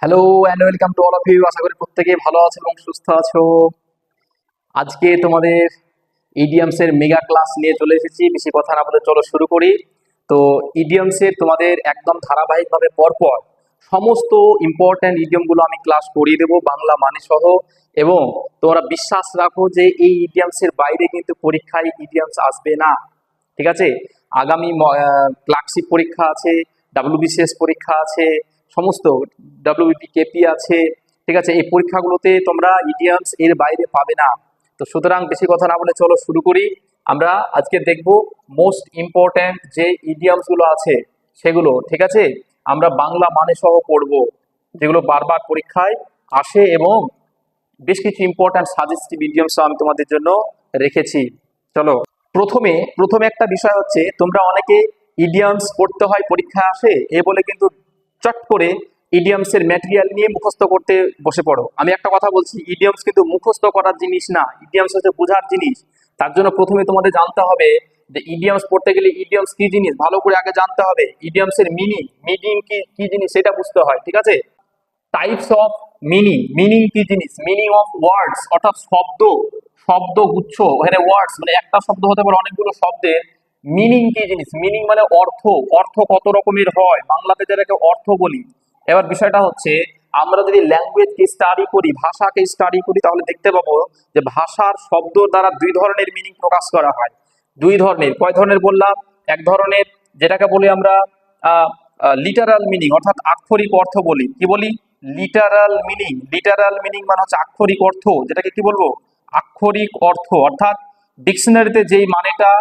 Hello and welcome to all of you. আশা করি প্রত্যেকেই ভালো আছো এবং সুস্থ আছো। আজকে তোমাদের ইডিয়ামস এর মেগা ক্লাস নিয়ে চলে এসেছি। বেশি কথা না বলে চলো শুরু করি। তো ইডিয়ামস এর তোমাদের একদম ধারাবাহিকভাবে পরপর সমস্ত ইম্পর্ট্যান্ট ইডিয়ম গুলো আমি ক্লাস করিয়ে দেবো বাংলা মানে সহ। এবং তোমরা বিশ্বাস রাখো যে এই ইডিয়ামস এর বাইরে কিন্তু পরীক্ষায় ইডিয়ামস আসবে না। ঠিক আছে? আগামী ক্লার্কশিপ পরীক্ষা আছে, ডাব্লিউবিসিএস পরীক্ষা আছে, সমস্ত ডাব্লিউবিপি কেপি আছে। ঠিক আছে? এই পরীক্ষাগুলোতে তোমরা ইডিয়ামস এর বাইরে পাবে না। তো সুতরাং বেশি কথা না বলে চলো শুরু করি। আমরা আজকে দেখব মোস্ট ইম্পর্ট্যান্ট যে ইডিয়ামস গুলো আছে সেগুলো। ঠিক আছে? আমরা বাংলা মানে সহ পড়বো, যেগুলো বারবার পরীক্ষায় আসে, এবং বেশ কিছু ইম্পর্ট্যান্ট সাজেস্টিভ ইডিয়মস আমি তোমাদের জন্য রেখেছি। চলো, প্রথমে প্রথমে একটা বিষয় হচ্ছে, তোমরা অনেকে ইডিয়মস পড়তে হয় পরীক্ষা আসে এ বলে কিন্তু চট করে ইডিয়মস এর ম্যাটেরিয়াল নিয়ে মুখস্থ করতে বসে পড়ো। আমি একটা কথা বলছি, ইডিয়মস কিন্তু মুখস্থ করার জিনিস না, ইডিয়মস হচ্ছে বোঝার জিনিস। তার জন্য প্রথমে তোমাদের জানতে হবে যে ইডিয়মস পড়তে গেলে ইডিয়মস কি জিনিস ভালো করে আগে জানতে হবে। ইডিয়মস এর মিনিং মিনিং কি কি জিনিস সেটা বুঝতে হয়। ঠিক আছে? টাইপস অফ মিনিং, মিনিং কি জিনিস, মিনিং অফ ওয়ার্ডস অর্থাৎ শব্দ, শব্দগুচ্ছ। এখানে ওয়ার্ডস মানে একটা শব্দ হতে পারে অনেকগুলো শব্দের। মিনিং কি জিনিস, মিনিং মানে অর্থ, অর্থ কত রকমের হয়, বাংলাতে যেটাকে অর্থ বলি। এবার বিষয়টা হচ্ছে, আমরা যদি ল্যাঙ্গুয়েজকে স্টাডি করি, ভাষাকে স্টাডি করি, তাহলে দেখতে পাবো যে ভাষার শব্দ দ্বারা দুই ধরনের মিনিং প্রকাশ করা হয়। দুই ধরনের, কয় ধরনের বললাম? এক ধরনের যেটাকে বলি আমরা লিটারাল মিনিং অর্থাৎ আক্ষরিক অর্থ বলি। কি বলি? Literal meaning. লিটারাল মিনিং মানে হচ্ছে আক্ষরিক অর্থ, যেটাকে কি বলবো? আক্ষরিক অর্থ, অর্থাৎ ডিকশনারিতে যেই মানেটা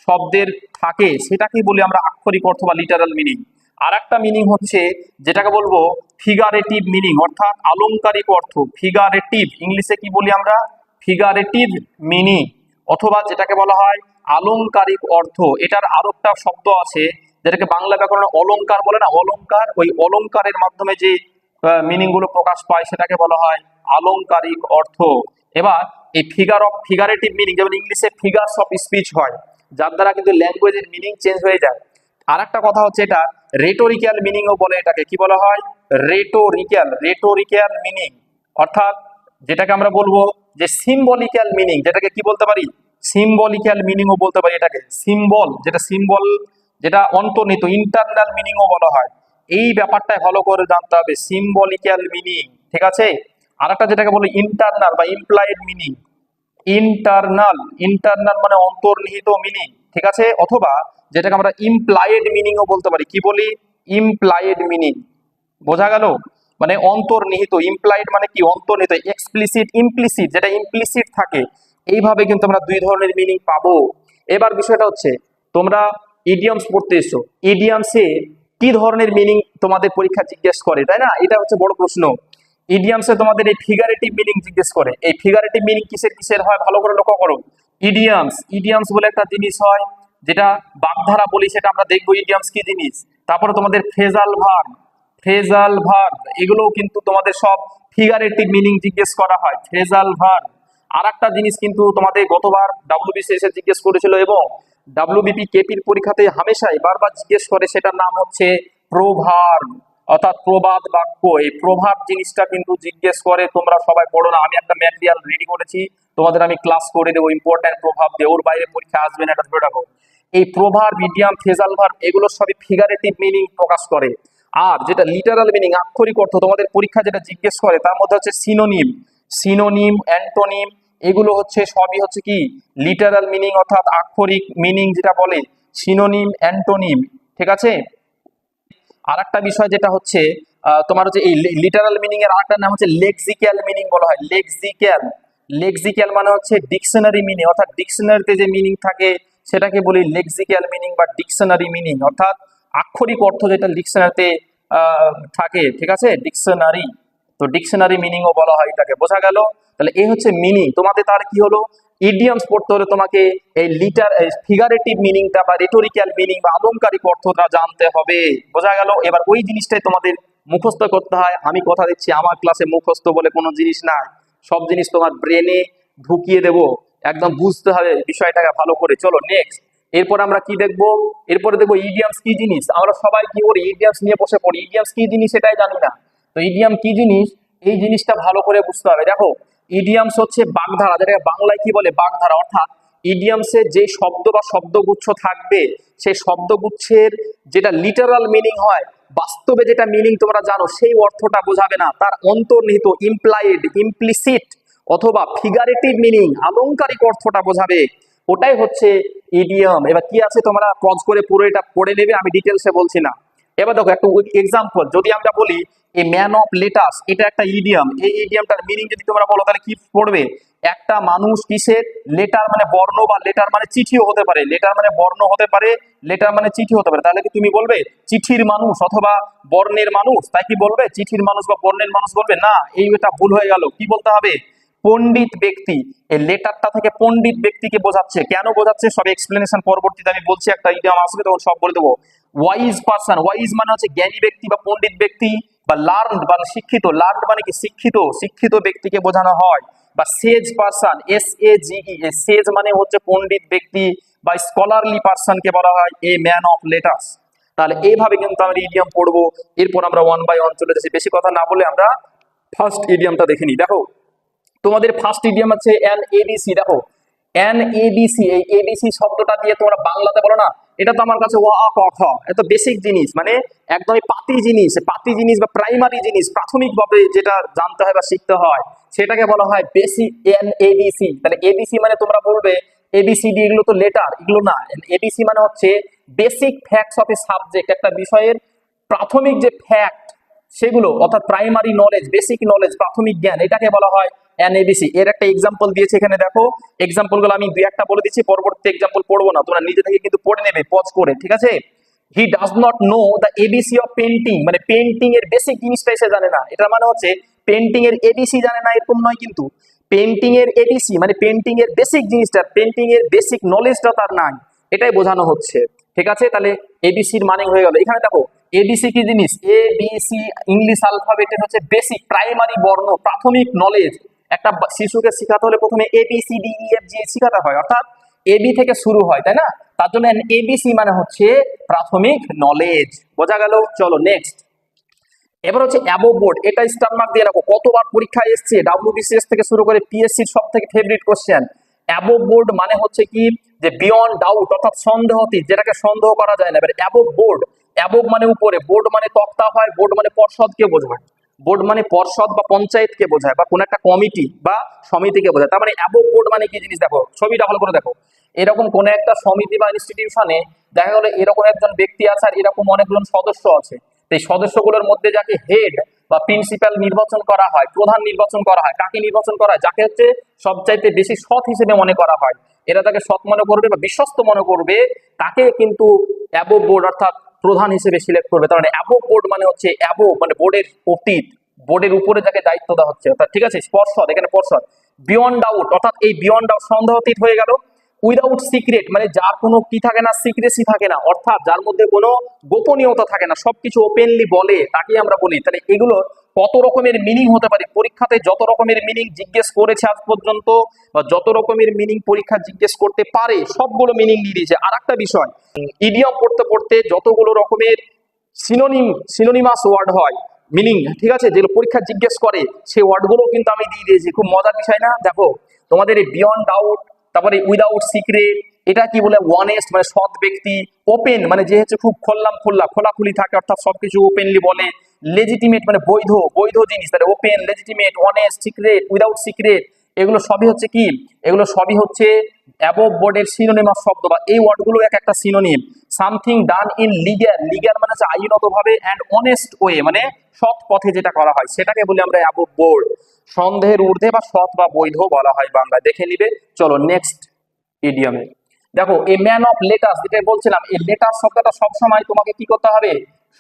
শব্দের থাকে সেটাকেই বলি আমরা আক্ষরিক অর্থ বা লিটারাল মিনিং। আর একটা মিনিং হচ্ছে যেটাকে বলবো ফিগারেটিভ মিনিং অর্থাৎ আলংকারিক অর্থ। ফিগারেটিভ, ইংলিশে কি বলি আমরা? ফিগারেটিভ মিনিং, অথবা যেটাকে বলা হয় আলংকারিক অর্থ। এটার আরো একটা শব্দ আছে যেটাকে বাংলা ব্যাকরণে অলংকার বলে না, অলংকার। ওই অলংকারের মাধ্যমে যে মিনিং গুলো প্রকাশ পায় সেটাকে বলা হয় আলংকারিক অর্থ। এবার এই ফিগারেটিভ মিনিং, যেমন ইংলিশে ফিগারস অফ স্পিচ হয়, যার দ্বারা কিন্তু ল্যাঙ্গুয়েজের মিনিং চেঞ্জ হয়ে যায়। আর একটা কথা হচ্ছে, এটা রেটোরিক্যাল মিনিংও বলে। এটাকে কি বলা হয়? Rhetorical, rhetorical meaning. অর্থাৎ যেটাকে আমরা বলবো যে সিম্বলিক্যাল মিনিং, যেটাকে কি বলতে পারি? সিম্বলিক্যাল মিনিংও বলতে পারি। এটাকে সিম্বল, যেটা সিম্বল, যেটা অন্তর্নিহিত, ইন্টারনাল মিনিংও বলা হয়। এই ব্যাপারটা ভালো করে জানতে হবে, সিম্বলিক্যাল মিনিং। ঠিক আছে? আর একটা যেটাকে বলে ইন্টারনাল বা ইমপ্লাইড মিনিং। ইন্টারনাল, ইন্টারনাল মানে অন্তর্নিহিত মিনিং। ঠিক আছে? অথবা যেটাকে আমরা ইমপ্লাইড মিনিংও বলতে পারি। কি বলি? Implied meaning. বোঝা গেল? মানে অন্তর্নিহিত, ইমপ্লাইড মানে কি? অন্তর্নিহিত। এক্সপ্লিসিট, ইমপ্লিসিট, যেটা ইমপ্লিসিট থাকে। এইভাবে কিন্তু আমরা দুই ধরনের মিনিং পাবো। এবার বিষয়টা হচ্ছে, তোমরা ইডিয়মস পড়তে এসো, ইডিয়মসে কি ধরনের মিনিং তোমাদের পরীক্ষা জিজ্ঞেস করে, তাই না? এটা হচ্ছে বড় প্রশ্ন। ইডিয়মসে তোমাদের এই ফিগারেটিভ মিনিং জিজ্ঞেস করে। এই ফিগারেটিভ মিনিং কিসের কিসের হয় ভালো করে লক্ষ্য করো। ইডিয়মস, ইডিয়মস বলে একটা জিনিস হয়, যেটা বাগধারা বলি, সেটা আমরা দেখবো ইডিয়মস কি জিনিস। তারপরে তোমাদের ফ্রেজাল ভার্ব, ফ্রেজাল ভার্ব, এগুলোও কিন্তু তোমাদের সব ফিগারেটিভ মিনিং জিজ্ঞেস করা হয়, ফ্রেজাল ভার্ব। আর একটা জিনিস কিন্তু তোমাদের গতবার ডাব্লিউবিসিএস এ জিজ্ঞেস করেছিল, এবং ডাব্লিউবিপি কেপির পরীক্ষাতে হামেশাই বারবার জিজ্ঞেস করে, সেটার নাম হচ্ছে প্রভার্ব অর্থাৎ প্রবাদ বাক্য। এই প্রভাব জিনিসটা কিন্তু জিজ্ঞেস করে, তোমরা সবাই পড়ো না। আমি একটা ম্যাটেরিয়াল রেডি করেছি, তোমাদের আমি ক্লাস করে দেবো ইম্পর্টেন্ট প্রভাব দিয়ে, ওর বাইরে পরীক্ষা আসবে না, এটা ধরে রাখো। এই প্রভাব, ইডিয়াম, ফ্রেজাল ভার্ব এগুলো সবই ফিগারেটিভ মিনিং প্রকাশ করে। আর যেটা লিটারাল মিনিং আক্ষরিক অর্থ, তোমাদের পরীক্ষা যেটা জিজ্ঞেস করে তার মধ্যে হচ্ছে সিনোনিম, সিনোনিম, অ্যান্টোনিম, এগুলো হচ্ছে সবই হচ্ছে কি লিটারাল মিনিং অর্থাৎ আক্ষরিক মিনিং যেটা বলে সিনোনিম, অ্যান্টোনিম। ঠিক আছে? আর একটা বিষয় যেটা হচ্ছে, তোমার হচ্ছে এই লিটারাল মিনিং এর আরেকটা নাম হচ্ছে লেক্সিক্যাল মিনিং বলা হয়। লেক্সিক্যাল, লেক্সিক্যাল মানে হচ্ছে ডিকশনারি মিনিং, অর্থাৎ ডিকশনারিতে যে মিনিং থাকে সেটাকে বলি লেক্সিক্যাল মিনিং বা ডিকশনারি মিনিং, অর্থাৎ আক্ষরিক অর্থ যেটা ডিকশনারিতে থাকে। ঠিক আছে? ডিকশনারি, তো ডিকশনারি মিনিংও বলা হয় এটাকে। বোঝা গেল? তাহলে এই হচ্ছে মিনিং। তোমাদের তাহলে কি হলো, ইডিয়মস পড়তে হলে তোমাকে এই ফিগারেটিভ মিনিংটা বা রেটোরিক্যাল মিনিং বা আলংকারিক অর্থটা জানতে হবে। বোঝা গেল? এবার ওই জিনিসটাই তোমাদের মুখস্থ করতে হয়। আমি কথা দিচ্ছি, আমার ক্লাসে মুখস্থ বলে কোনো জিনিস নাই, সব জিনিস তোমার ব্রেনে ঢুকিয়ে দেব, একদম বুঝতে হবে বিষয়টাকে ভালো করে। চলো নেক্সট, এরপর আমরা কি দেখবো? এরপরে দেখবো ইডিয়মস কি জিনিস। আমরা সবাই কি করি, ইডিয়মস নিয়ে বসে পড়ি, ইডিয়মস কি জিনিস এটাই জানি না। তো ইডিয়াম কি জিনিস, এই জিনিসটা ভালো করে বুঝতে হবে। দেখো ইডিয়ামস হচ্ছে বাগধারা, যেটাকে বাংলায় কি বলে বাগধারা, অর্থাৎ ইডিয়ামসে যে শব্দ বা শব্দগুচ্ছ থাকবে সেই শব্দগুচ্ছের যেটা লিটারাল মিনিং হয়, বাস্তবে যেটা মিনিং তোমরা জানো সেই অর্থটা বোঝাবে না, তার অন্তর্নিহিত ইমপ্লাইড, ইমপ্লিসিট অথবা ফিগারেটিভ মিনিং, আলংকারিক অর্থটা বোঝাবে, ওটাই হচ্ছে ইডিয়াম। এবার কি আছে তোমরা পজ করে পুরো এটা পড়ে নেবে, আমি ডিটেলসে বলছি না। এবার দেখো একটা এক্সাম্পল, যদি আমরা বলি এ ম্যান অফ লেটার্স, এটা একটা ইডিয়াম। এই ইডিয়ামটার মিনিং যদি তোমরা বলো তাহলে কি পড়বে, একটা মানুষ কিসের, লেটার মানে বর্ণ, বা লেটার মানে চিঠিও হতে পারে, লেটার মানে বর্ণ হতে পারে, লেটার মানে চিঠি হতে পারে। তাহলে কি তুমি বলবে চিঠির মানুষ অথবা বর্ণের মানুষ, তাই কি বলবে চিঠির মানুষ বা বর্ণের মানুষ বলবে না, এই এটা ভুল হয়ে গেল। কি বলতে হবে, পণ্ডিত ব্যক্তি। এই লেটারটা থেকে পণ্ডিত ব্যক্তিকে বোঝাচ্ছে। কেন বোঝাচ্ছে সব এক্সপ্লেনেশন পরবর্তীতে আমি বলছি, একটা ইডিয়াম আসবে তখন সব বলে দেবো। ওয়াইজ পারসন, ওয়াইজ মানে হচ্ছে জ্ঞানী ব্যক্তি বা পণ্ডিত ব্যক্তি, বা লার্নড মানে শিক্ষিত, লার্নড মানে কি শিক্ষিত, শিক্ষিত ব্যক্তিকে বোঝানো হয়। বা সেজ পারসন, SAGE, সেজ মানে হচ্ছে পণ্ডিত ব্যক্তি, বা স্কলারলি পারসনকে বলা হয় এ ম্যান অফ লেটার্স। তাহলে এইভাবে কিন্তু আমরা ইডিয়াম পড়বো। এরপর আমরা ওয়ান বাই ওয়ান চলে যাচ্ছি, বেশি কথা না বলে আমরা ফার্স্ট ইডিয়ামটা দেখে নিই। দেখো তোমাদের ফার্স্ট ইডিয়াম আছে NABC। দেখো NABC, এই ABC শব্দটা দিয়ে তোমরা বাংলাতে বলো না, এটা তো আমার কাছে ওয়া ক খ, এত বেসিক জিনিস, মানে একদমই পাতি জিনিস, পাতি জিনিস বা প্রাইমারি জিনিস, প্রাথমিকভাবে যেটা জানতে হয় বা শিখতে হয় সেটাকে বলা হয় বেসিক NABC। তাহলে ABC মানে তোমরা বলবে ABCD, এগুলো তো লেটার, এগুলো না। ABC মানে হচ্ছে basic facts of A subject, একটা বিষয়ের প্রাথমিক যে ফ্যাক্ট সেগুলো, অর্থাৎ প্রাইমারি নলেজ, বেসিক নলেজ, প্রাথমিক জ্ঞান, এটাকে বলা হয় NABC। এর একটা এক্সাম্পল দিয়েছে এখানে, দেখো এক্সাম্পলগুলো আমি দুই একটা বলে দিচ্ছি, পরবর্তী এক্সাম্পল পড়বো না, তোমরা নিজে থেকে কিন্তু পড়ে নেবে পজ করে, ঠিক আছে। He does not know the ABC of painting, মানে পেন্টিং এর বেসিক জিনিসটাই সে জানে না। এটা মানে হচ্ছে পেন্টিং এর ABC জানে না এরকম নয়, কিন্তু পেন্টিং এর ABC মানে পেন্টিং এর বেসিক জিনিসটা, পেন্টিং এর বেসিক নলেজটা তার নাই, এটাই বোঝানো হচ্ছে, ঠিক আছে। তাহলে ABCর মানে হয়ে গেল। এখানে দেখো ABC কি জিনিস, ABC ইংলিশ অ্যালফাবেটের হচ্ছে বেসিক প্রাইমারি বর্ণ, প্রাথমিক নলেজ। একটা শিশুকে শেখাতে হলে প্রথমে ABCDEFG শেখাতে হয়, অর্থাৎ AB থেকে শুরু হয়, তাই না। তার জন্য ABC মানে হচ্ছে প্রাথমিক নলেজ, বোঝা গেল। চলো নেক্সট। এবার হচ্ছে অ্যাবোভ বোর্ড, এটা স্টার মার্ক দিয়ে রাখো, কতবার পরীক্ষায় এসছে, WBCS থেকে শুরু করে PSC সব থেকে ফেভারিট কোশ্চেন। অ্যাবোভ বোর্ড মানে হচ্ছে কি, যে বিয়ন্ড ডাউট, অর্থাৎ সন্দেহাতীত, যেটাকে সন্দেহ করা যায় না। এবার অ্যাবোভ বোর্ড, অ্যাবোভ মানে উপরে, বোর্ড মানে তক্তা হয়, বোর্ড মানে পর্ষদকে বোঝায়, বোর্ড মানে পর্ষদ বা পঞ্চায়েতকে বোঝায়, বা কোন একটা কমিটি বা সমিতিকে বোঝায়। তার মানে অ্যাবোভ বোর্ড মানে কি জিনিস, দেখো ছবিটা ভালো করে দেখো। এরকম কোন একটা সমিতি বা ইনস্টিটিউশনে দেখা গেলো এরকম একজন ব্যক্তি আছে আর এরকম অনেকজন সদস্য আছে। এই সদস্যগুলোর মধ্যে যাকে হেড বা প্রিন্সিপাল নির্বাচন করা হয়, প্রধান নির্বাচন করা হয়, কাকে নির্বাচন করা হয়, যাকে হচ্ছে সবচাইতে বেশি সৎ হিসেবে মনে করা হয়, এরা তাকে সৎ মনে করবে বা বিশ্বস্ত মনে করবে, তাকে কিন্তু অ্যাবোভ বোর্ড অর্থাৎ প্রধান হিসেবে সিলেক্ট করবে। তার মানে অ্যাবোভ বোর্ড মানে হচ্ছে অ্যাবোভ মানে বোর্ডের অতীত, বোর্ডের উপরে যাকে দায়িত্ব দেওয়া হচ্ছে, অর্থাৎ ঠিক আছে। পর্ষদ, এখানে পর্ষদ। বিয়ন্ড ডাউট, অর্থাৎ এই বিয়ন্ড ডাউট সন্দেহাতীত হয়ে গেল। উইদাউট সিক্রেট মানে যার কোনো কি থাকে না, সিক্রেসি থাকে না, অর্থাৎ যার মধ্যে কোনো গোপনীয়তা থাকে না, সবকিছু ওপেনলি বলে, তাকে আমরা বলি। তাহলে এগুলো কত রকমের মিনিং হতে পারে, পরীক্ষাতে যত রকমের মিনিং জিজ্ঞেস করেছে আজ পর্যন্ত, বা যত রকমের মিনিং পরীক্ষা জিজ্ঞেস করতে পারে সবগুলো মিনিং দিয়ে দিয়েছে। আর একটা বিষয়, ইডিয়ম পড়তে পড়তে যতগুলো রকমের সিনোনিমাস ওয়ার্ড হয়, মিনিং, ঠিক আছে, যেগুলো পরীক্ষা জিজ্ঞেস করে সেই ওয়ার্ডগুলো কিন্তু আমি দিয়ে দিয়েছি। খুব মজার বিষয় না, দেখো তোমাদের এই বিয়ন্ড ডাউট, তারপরে উইদাউট সিক্রেট, এটা কি বলে, ওয়ানেস্ট মানে সৎ ব্যক্তি, ওপেন মানে যে হচ্ছে খুব খোলাখুলি থাকে, অর্থাৎ সবকিছু ওপেনলি বলে, লেজিটিমেট মানে বৈধ, বৈধ জিনিস, তাহলে open, legitimate, honest, secret, without secret, এগুলো সবই হচ্ছে কি, এগুলো সবই হচ্ছে অ্যাবোভ বোর্ডের সিনোনিমাস শব্দ, বা এই ওয়ার্ডগুলো এক একটা synonym. Something done in legal, legal মানে হচ্ছে আইনত ভাবে, অ্যান্ড অনেস্ট ওয়ে মানে সৎ পথে যেটা করা হয় সেটাকে বলি আমরা অ্যাবোভ বোর্ড। সন্দেহের ঊর্ধ্বে বা সৎ বা বৈধ বলা হয় বাংলায়, দেখে নিবে। চলো নেক্সট ইডিয়মে দেখো, এ ম্যান অফ লেটার্স, যেটা বলছিলাম, এই লেটার শব্দটা সব সময় তোমাকে কি করতে হবে,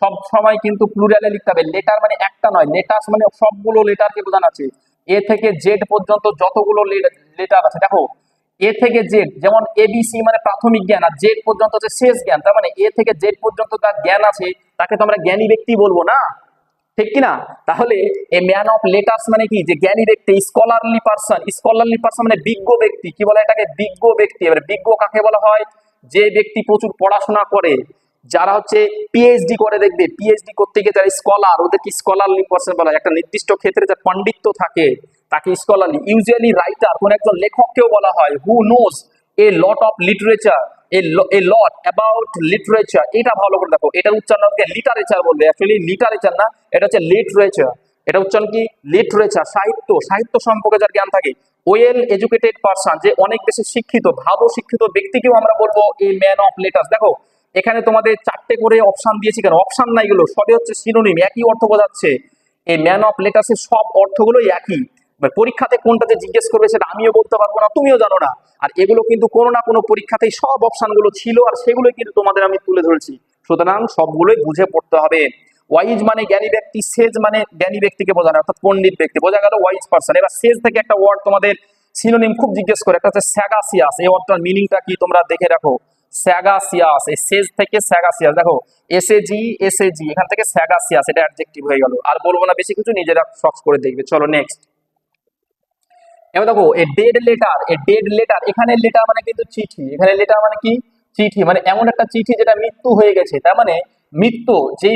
সব সময় কিন্তু প্লুরালে লিখতে হবে। লেটার মানে একটা নয়, লেটার্স মানে সবগুলো লেটারকে বোঝানো আছে। এ থেকে জেড পর্যন্ত যতগুলো লেটার আছে, দেখো এ থেকে জেড, যেমন ABC মানে প্রাথমিক জ্ঞান, আর জেড পর্যন্ত হচ্ছে শেষ জ্ঞান। তার মানে এ থেকে জেড পর্যন্ত তার জ্ঞান আছে, তাকে তো আমরা জ্ঞানী ব্যক্তি বলবো না, ঠিক কিনা। তাহলে এ ম্যান অফ লেটার্স মানে কি, যে জ্ঞানী ব্যক্তি। স্কলারলি পারসন, স্কলারলি পারসন মানে বিজ্ঞ ব্যক্তি, কি বলে এটাকে, বিজ্ঞ ব্যক্তি। এবার বিজ্ঞ কাকে বলা হয়, যে ব্যক্তি প্রচুর পড়াশোনা করে, যারা হচ্ছে পিএইচডি করে, দেখবে পিএইচডি করতে গিয়ে যারা স্কলার, ওদেরকে স্কলারলি পার্সন বলা হয়। একটা নির্দিষ্ট ক্ষেত্রে যার পাণ্ডিত্য থাকে তাকে স্কলারলি। ইউজুয়ালি রাইটার, কোন একজন লেখককেও বলা হয় who knows A lot of literature, A lot about literature. এটা ভালো করে দেখো, এটার উচ্চারণ হচ্ছে লিটারেচার বলবে, অ্যাকচুয়ালি লিটারেচার না, এটা হচ্ছে লিটারেচার। এটা উচ্চারণ কি? লিটারেচার, সাহিত্য, সাহিত্য সম্পর্কে যার জ্ঞান থাকে। ওয়েল এডুকেটেড পারসন, যে অনেক বেশি শিক্ষিত, ভালো শিক্ষিত ব্যক্তিকেও আমরা বলবো এ ম্যান অফ লেটার্স। দেখো এখানে তোমাদের 4টে করে অপশন দিয়েছি, কেন অপশন নাই, এগুলো সবই হচ্ছে সিনোনিম, একই অর্থ বোঝাচ্ছে। এই ম্যান অফ লেটার্সের সব অর্থগুলোই একই। এবার পরীক্ষাতে কোনটা যে জিজ্ঞেস করবে সেটা আমিও বলতে পারবো না, তুমিও জানো না। আর এগুলো কিন্তু কোনো না কোনো পরীক্ষাতেই সব অপশনগুলো ছিল, আর সেগুলোই কিন্তু তোমাদের আমি তুলে ধরেছি। সুতরাং সবগুলোই বুঝে পড়তে হবে। ওয়াইজ মানে জ্ঞানী ব্যক্তি, সেজ মানে জ্ঞানী ব্যক্তিকে বোঝানো, অর্থাৎ পণ্ডিত ব্যক্তি, বোঝা গেল ওয়াইজ পারসন। এবার সেজ থেকে একটা ওয়ার্ড তোমাদের সিনোনিম খুব জিজ্ঞেস করে, একটা হচ্ছে স্যাগাসিয়াস। এই ওয়ার্ডটার মিনিংটা কি তোমরা দেখে রাখো। স্যাগাসিয়াস, এই সেজ থেকে স্যাগাসিয়াস, দেখো এসএজি এখান থেকে স্যাগাসিয়াস, এটা অ্যাডজেক্টিভ হয়ে গেল। আর বলবো না বেশি কিছু, নিজেরা সর্চ করে দেখবে। চলো নেক্সট। এবার দেখো এ ডেড লেটার, এ ডেড লেটার, এখানে লেটার মানে কিন্তু চিঠি, এখানে লেটার মানে কি? চিঠি, মানে এমন একটা চিঠি যেটা মৃত্যু হয়ে গেছে। তার মানে মৃত্যু, যেই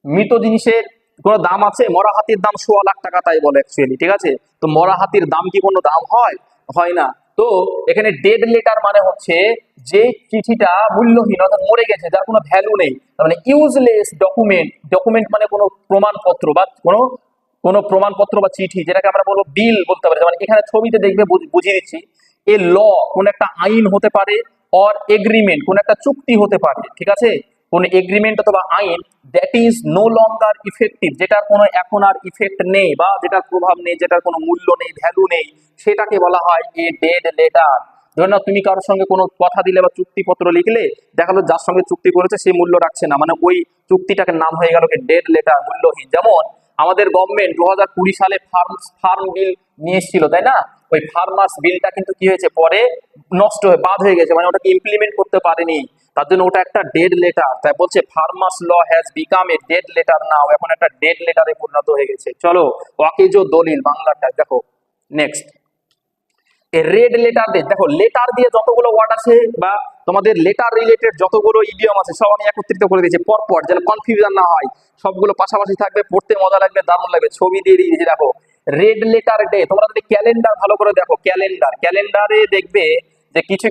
মৃত জিনিসের কোনো দাম আছে? মরা হাতির দাম 1.25 লাখ টাকা, তাই বলে অ্যাকচুয়ালি, ঠিক আছে? তো মরা হাতির দাম কি কোনো দাম হয়? হয় না। তো এখানে ডেড লেটার মানে হচ্ছে যে চিঠিটা মূল্যহীন, অর্থাৎ মরে গেছে, যার কোনো ভ্যালু নেই। তার মানে ইউজলেস ডকুমেন্ট, ডকুমেন্ট মানে কোনো প্রমাণপত্র বা কোনো প্রমাণপত্র বা চিঠি, যেটাকে আমরা বলবো বিল বলতে পারি। মানে এখানে ছবিতে দেখবে, বুঝিয়ে দিচ্ছি। এ ল কোন একটা আইন হতে পারে, অর এগ্রিমেন্ট কোন একটা চুক্তি হতে পারে, ঠিক আছে? কোন এগ্রিমেন্ট অথবা আইন that is no longer effective, যেটার কোনো এখন আর ইফেক্ট নেই, বা যেটার প্রভাব নেই, যেটার কোনো মূল্য নেই, ভ্যালু নেই, সেটাকে বলা হয় এ ডেড লেটার। ধরে নাও তুমি কারোর সঙ্গে কোনো কথা দিলে বা চুক্তিপত্র লিখলে, দেখালো যার সঙ্গে চুক্তি করেছে সেই মূল্য রাখছে না, মানে ওই চুক্তিটাকে নাম হয়ে গেল ডেড লেটার, মূল্যহীন। যেমন আমাদের গভর্নমেন্ট 2020 সালে ফার্ম বিল নিয়ে এসেছিল, তাই না? ওই ফার্মার্স বিলটা কিন্তু কি হয়েছে, পরে নষ্ট হয়ে বাদ হয়ে গেছে, মানে ওটাকে ইমপ্লিমেন্ট করতে পারেনি। তার জন্য ওটা একটা ডেড লেটার। তাই বলছে farmers law has become a dead letter now, এখন একটা ডেড লেটারে পরিণত হয়ে গেছে। চলো অকেজ দলিল বাংলাটা দেখো নেক্সট। রেড লেটার দিয়ে, দেখো লেটার দিয়ে যতগুলো ওয়ার্ড আছে বা তোমাদের লেটার রিলেটেড যতগুলো ইডিয়ম আছে সব আমি একত্রিত করে দিয়েছি পরপর, যেন কনফিউশন না হয়, সবগুলো পাশাপাশি থাকবে, পড়তে মজা লাগবে, দারুণ লাগবে। ছবি দিয়ে দিয়েছি দেখো। রেড লেটার ডে, তোমরা যদি ক্যালেন্ডার ভালো করে দেখো, ক্যালেন্ডারে দেখবে যে কিছু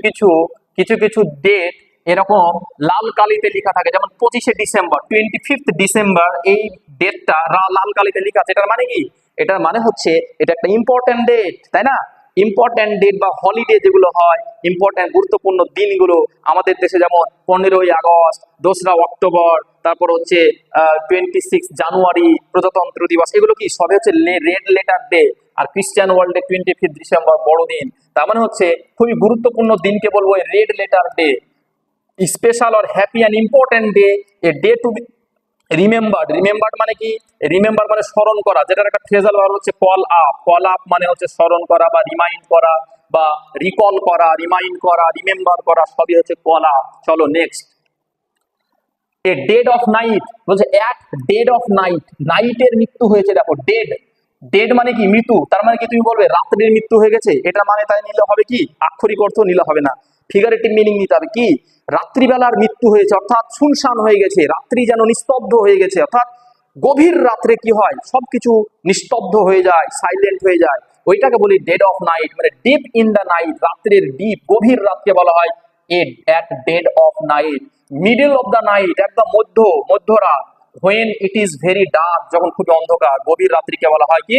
কিছু ডেট এরকম লাল কালিতে লেখা থাকে, যেমন 25শে ডিসেম্বর, 25th ডিসেম্বর, এই ডেটটা লাল কালিতে লেখা আছে। এটার মানে কি? এটার মানে হচ্ছে এটা একটা ইম্পর্টেন্ট ডেট, তাই না? ইম্পর্টেন্ট ডেট বা হলিডে যেগুলো হয়, ইম্পর্টেন্ট গুরুত্বপূর্ণ দিনগুলো আমাদের দেশে, যেমন 15ই আগস্ট, 2রা অক্টোবর, তারপর হচ্ছে 26 জানুয়ারি প্রজাতন্ত্র দিবস, এগুলো কি সবে হচ্ছে রেড লেটার ডে। আর ক্রিশ্চিয়ান ওয়ার্ল্ডে 25 ডিসেম্বর বড়দিন। তার মানে হচ্ছে খুবই গুরুত্বপূর্ণ দিনকে বলবো red letter day. Special or happy and important day, a day to be remembered মানে কি? রিমেম্বার মানে স্মরণ করা, যেটার একটা ফ্রেজাল ভার্ব হচ্ছে কল আপ মানে হচ্ছে স্মরণ করা বা রিমাইন্ড করা বা রিকল করা, রিমাইন্ড করা, রিমেম্বার করা, সবই হচ্ছে কল আপ। চলো next. A dead of night, বলছে এক ডেড অফ নাইট, নাইটের মৃত্যু হয়েছে। দেখো ডেড, ডেড মানে কি? মৃত্যু। তার মানে কি তুমি বলবে রাত্রির মৃত্যু হয়ে গেছে, এটা মানে তাই নিলে হবে কি? আক্ষরিক অর্থ নিলে হবে না, ফিগারেটিভ মিনিং নিতে হবে। কি? রাত্রিবেলার মৃত্যু হয়েছে, অর্থাৎ শুনশান হয়ে গেছে, রাত্রি যেন নিস্তব্ধ হয়ে গেছে, অর্থাৎ গভীর রাত্রে কি হয়, সবকিছু নিস্তব্ধ হয়ে যায়, সাইলেন্ট হয়ে যায়, ওইটাকে বলি ডেড অফ নাইট। মানে ডিপ ইন দ্য নাইট, রাত্রের ডিপ, গভীর রাতকে বলা হয় at dead of night. Middle of the night, একদম মধ্যরাত। When it is very dark, যখন খুবই অন্ধকার, গভীর রাত্রিকে বলা হয় কি?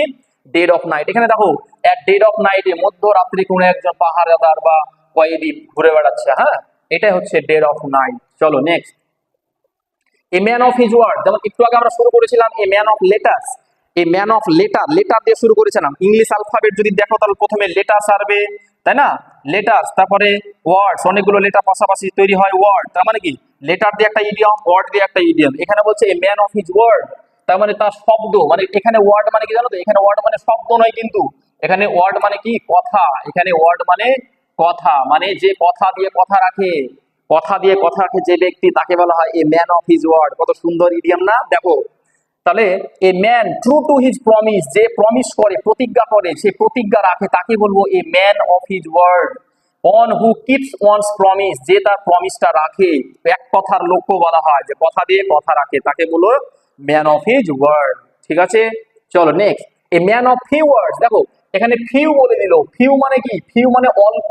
Dead of night. এখানে দেখো এট ডেড অফ নাইটে, মধ্যরাত্রি কোনো একজন পাহারাদার বা কয়েদি ঘুরে বেড়াচ্ছে, হ্যাঁ, এটাই হচ্ছে ডেড অফ নাইট। চলো next. A man of his word, যেমন একটু আগে আমরা শুরু করেছিলাম a man of letters. A man of letter, letter দিয়ে শুরু করেছিলাম। ইংলিশ অ্যালফাবেট যদি দেখো তাহলে প্রথমে লেটার্স আসবে, তাই না? লেটার্স, তারপরে ওয়ার্ডস, অনেকগুলো লেটার পাশাপাশি তৈরি হয় ওয়ার্ড। তার মানে কি? লেটার দিয়ে একটা ইডিয়ম, ওয়ার্ড দিয়ে একটা ইডিয়ম। এখানে বলছে a man of his word, তার মানে তার শব্দ। মানে এখানে ওয়ার্ড মানে কি জানো তো? এখানে ওয়ার্ড মানে শব্দ নয়, কিন্তু এখানে ওয়ার্ড মানে কি? কথা। এখানে ওয়ার্ড মানে কথা, মানে যে কথা দিয়ে কথা রাখে, কথা দিয়ে কথা রাখে যে ব্যক্তি, তাকে বলা হয় a man of his word. কত সুন্দর ইডিয়াম না? দেখো তাহলে a man true to his promise, যে প্রমিস করে, প্রতিজ্ঞা করে, সে প্রতিজ্ঞা রাখে, তাকে বলবো a man of his word. One who keeps one's promise, যে তার প্রমিসটা রাখে, এক কথার লোককে বলা হয় যে কথা দিয়ে কথা রাখে, তাকে বলো ম্যান অফ হিজ ওয়ার্ড। ঠিক আছে, চলো next, a man of few words. দেখো এখানে ফিউ বলে দিল, ফিউ মানে কি, ফিউ মানে অল্প,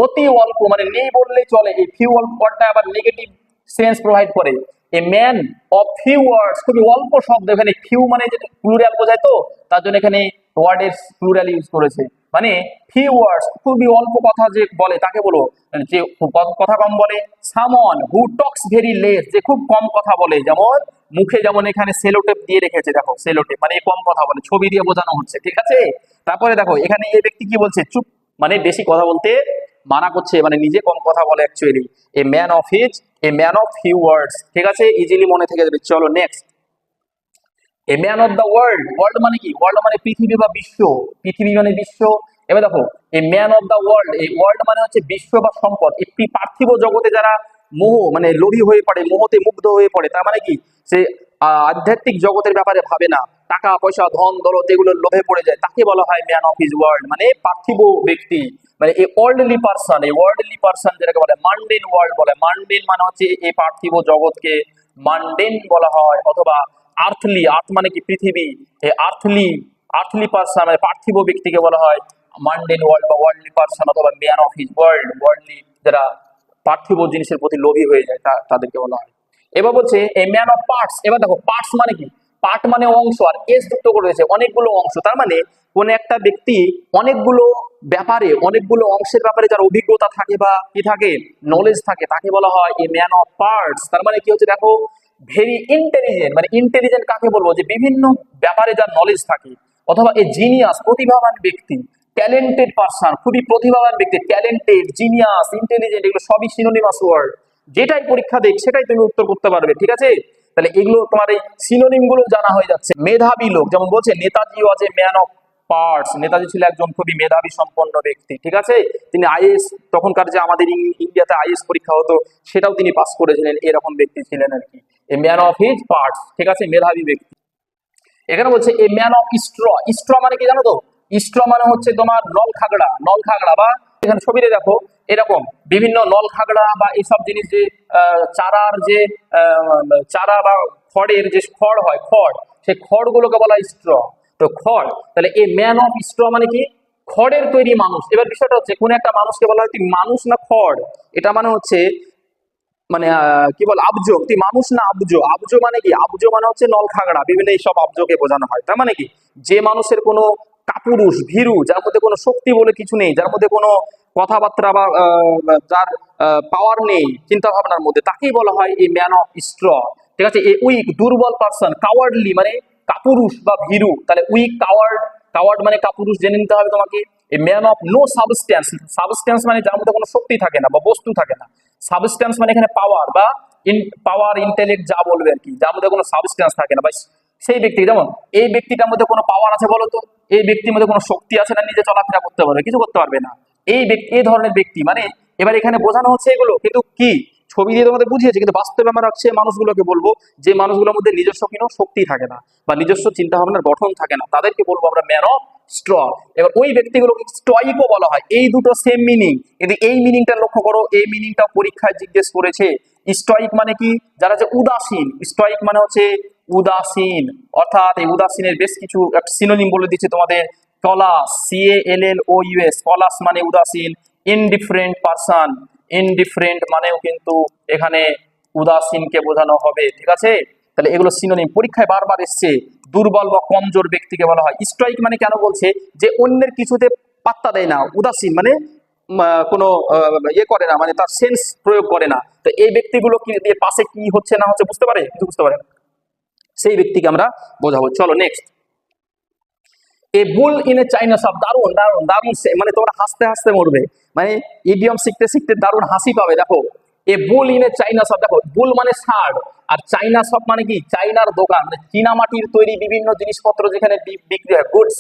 অতি অল্প, মানে নেই বললেই চলে। এই ফিউ ওয়ার্ডটা আবার নেগেটিভ সেন্স প্রোভাইড করে। এ ম্যান অফ ফিউ ওয়ার্ডস, খুবই অল্প শব্দ, এখানে ফিউ মানে যেটা প্লুরাল বোঝায়, তো তার জন্য এখানে ওয়ার্ডের প্লুরাল ইউজ করেছে, মানে ফিউ ওয়ার্ডস, খুবই অল্প কথা যে বলে তাকে বলো, মানে যে কথা কম বলে। সামন হু টক্স ভেরি লেস, যে খুব কম কথা বলে, যেমন মুখে যেমন এখানে সেলোটেপ দিয়ে রেখেছে, দেখো সেলোটেপ মানে কম কথা বলে, ছবি দিয়ে বোঝানো হচ্ছে। ঠিক আছে, তারপরে দেখো এখানে এই ব্যক্তি কি বলছে, চুপ, মানে বেশি কথা বলতে মানা করছে, মানে নিজে কম কথা বলে actually. A man of his, A man of few words. ঠিক আছে, ইজিলি মনে থেকে যাবে। চলো next, a man of the world. World মানে কি, ওয়ার্ল্ড মানে পৃথিবী বা বিশ্ব, পৃথিবী মানে বিশ্ব। এবার দেখো এ ম্যান অফ দ্য ওয়ার্ল্ড, এই ওয়ার্ল্ড মানে হচ্ছে বিশ্ব বা সম্পদ। একটি পার্থিব জগতে যারা মোহ মানে লোভী হয়ে পড়ে, মোহতে মুগ্ধ হয়ে পড়ে, তার মানে কি সে আধ্যাত্মিক জগতের ব্যাপারে ভাবে না, টাকা পয়সা ধন দৌলত এগুলোর লোভে পড়ে যায়, তাকে বলা হয় ম্যান অফ হিজ ওয়ার্ল্ড, মানে পার্থিব ব্যক্তি, মানে এই ওয়ার্ল্ডলি পার্সন। এই ওয়ার্ল্ডলি পার্সন যেটাকে বলে মান্ডেন ওয়ার্ল্ড বলে, মান্ডেন মানে হচ্ছে এই পার্থিব জগৎকে মান্ডেন বলা হয়, অথবা আর্থলি, আর্থ মানে কি পৃথিবী, এই আর্থলি, আর্থলি পার্সন মানে পার্থিব ব্যক্তিকে বলা হয় মান্ডেন ওয়ার্ল্ড বা ওয়ার্ল্ডলি পার্সন, অথবা man of his world, worldly যারা পার্থিব জিনিসের প্রতি লোভী হয়ে যায় তাদেরকে বলা হয়। এবার বলছে এ ম্যান অফ পার্টস। এবার দেখো পার্টস মানে কি, পার্ট মানে অংশ, আর এস যুক্ত করে রয়েছে অনেকগুলো অংশ, তার মানে কোন একটা ব্যক্তি অনেকগুলো ব্যাপারে, অনেকগুলো অংশের ব্যাপারে যার অভিজ্ঞতা থাকে বা কি থাকে, নলেজ থাকে, তাকে বলা হয় এ ম্যান অফ পার্টস। তার মানে কি হচ্ছে, দেখো ভেরি ইন্টেলিজেন্ট, মানে ইন্টেলিজেন্ট কাকে বলবো, যে বিভিন্ন ব্যাপারে যার নলেজ থাকে, অথবা এ জিনিয়াস, প্রতিভাবান ব্যক্তি, ট্যালেন্টেড পার্সন, খুবই প্রতিভাবান ব্যক্তি, ট্যালেন্টেড, জিনিয়াস, ইন্টেলিজেন্ট, এগুলো সবই সিনোনিমাস ওয়ার্ড, যেটাই পরীক্ষা দেখ সেটাই তুমি উত্তর করতে পারবে। ঠিক আছে, তাহলে এগুলো তোমার এই সিনোনিম গুলো জানা হয়ে যাচ্ছে। মেধাবী লোক, যেমন বলছে Netaji was a man of parts, Netaji ছিল একজন খুবই মেধাবী সম্পন্ন ব্যক্তি। ঠিক আছে, তিনি আইএস, তখনকার যে আমাদের ইন্ডিয়াতে আইএস পরীক্ষা হতো সেটাও তিনি পাস করেছিলেন, এরকম ব্যক্তি ছিলেন আর কি, এ ম্যান অফ হিজ পার্টস। ঠিক আছে, মেধাবী ব্যক্তি। এখানে বলছে a man of straw. Straw মানে কি জানো তো, স্ট্র মানে হচ্ছে তোমার নল খাগড়া, নল খাগড়া, বা এখানে ছবিতে দেখো এরকম বিভিন্ন নল খাগড়া বা এইসব জিনিস, যে চারার যে চারা বা খড়ের যে খড় হয়, খড়, সেই খড় গুলোকে বলা হয় স্ট্র। তো খড়, তাহলে এই ম্যান অফ স্ট্র মানে কি, খড়ের তৈরি মানুষ। এবার বিষয়টা হচ্ছে কোন একটা মানুষকে বলা হয় তুই মানুষ না খড়, এটা মানে হচ্ছে মানে কি বল, আবজ, তুই মানুষ না আবজ। আবজ মানে কি, আবজ মানে হচ্ছে নল খাগড়া, বিভিন্ন এইসব আবজকে বোঝানো হয়। তার মানে কি, যে মানুষের কোনো কাপুরুষ, ভীরু, যার মধ্যে কোনো শক্তি বলে কিছু নেই, যার মধ্যে কোনো কথাবার্তা বা যার পাওয়ার নেই চিন্তা ভাবনার মধ্যে, তাকেই বলা হয় এই ম্যান অফ স্ট্র। ঠিক আছে, এই উইক, দুর্বল পার্সন, কাওয়ার্ডলি মানে কাপুরুষ বা ভীরু, তাহলে উইক, কাওয়ার্ড, কাওয়ার্ড মানে কাপুরুষ, জেনে নিতে হবে তোমাকে। এই man of no substance, substance মানে যার মধ্যে কোনো শক্তি থাকে না বা বস্তু থাকে না, সাবস্ট্যান্স মানে এখানে পাওয়ার বা পাওয়ার, ইন্টেলেক্ট যা বলবে আর কি, যার মধ্যে কোনো সাবস্ট্যান্স থাকে না, বা সেই ব্যক্তি, যেমন এই ব্যক্তিটার মধ্যে কোনো পাওয়ার আছে বলো তো, এই ব্যক্তির মধ্যে কোনো শক্তি আছে না, নিজে চলাফেরা করতে পারবে, কিছু করতে পারবে না, এই ব্যক্তি, এই ধরনের ব্যক্তি। মানে এবার এখানে বোঝানো হচ্ছে এগুলো কিন্তু কি, ছবি দিয়ে তোমাদের বুঝিয়েছে, কিন্তু বাস্তবে আমরা সে মানুষগুলোকে বলবো যে মানুষগুলোর মধ্যে নিজস্ব কোনো শক্তি থাকে না বা নিজস্ব চিন্তা ভাবনার গঠন থাকে না, তাদেরকে বলবো আমরা ম্যান অফ স্ট্র। এবার ওই ব্যক্তিগুলোকে স্টয়িকও বলা হয়। এই দুটো সেম মিনিং, কিন্তু এই মিনিংটা লক্ষ্য করো, এই মিনিংটা পরীক্ষায় জিজ্ঞেস করেছে। স্টয়িক মানে কি, যারা যে উদাসীন, স্টয়িক মানে হচ্ছে উদাসীন, অর্থাৎ এই উদাসীনের বেশ কিছু সিনোনিম বলে দিচ্ছে তোমাদের। কলাস, CALLOUS, কলাস মানে উদাসীন। ইনডিফারেন্ট পারসন, ইনডিফারেন্ট মানেও কিন্তু এখানে উদাসীনকে বোঝানো হবে। ঠিক আছে, তাহলে এগুলো সিনোনিম, পরীক্ষায় বারবার এসছে। দুর্বল বা কমজোর ব্যক্তিকে বলা হয় স্ট্রাইক, মানে কেন বলছে যে অন্যের কিছুতে পাত্তা দেয় না, উদাসীন মানে কোনো ইয়ে করে না, মানে তার সেন্স প্রয়োগ করে না। তো এই ব্যক্তিগুলো কি দিয়ে পাশে কি হচ্ছে না হচ্ছে বুঝতে পারে, কিছু বুঝতে পারে না, সেই ব্যক্তিকে আমরা বোঝাবো। চলো next, A bull in a China shop. দারুণ দারুণ দারুণ, মানে তোমরা হাসতে হাসতে মরবে, মানে ইডিয়ম শিখতে শিখতে দারুণ হাসি পাবে। দেখো এ বুল ইন এ চাইনা শপ, দেখো বুল মানে ষাঁড়, আর চাইনা শপ মানে কি, চাইনার দোকান, মানে চীনা মাটির তৈরি বিভিন্ন জিনিসপত্র যেখানে বিক্রি হয়, গুডস,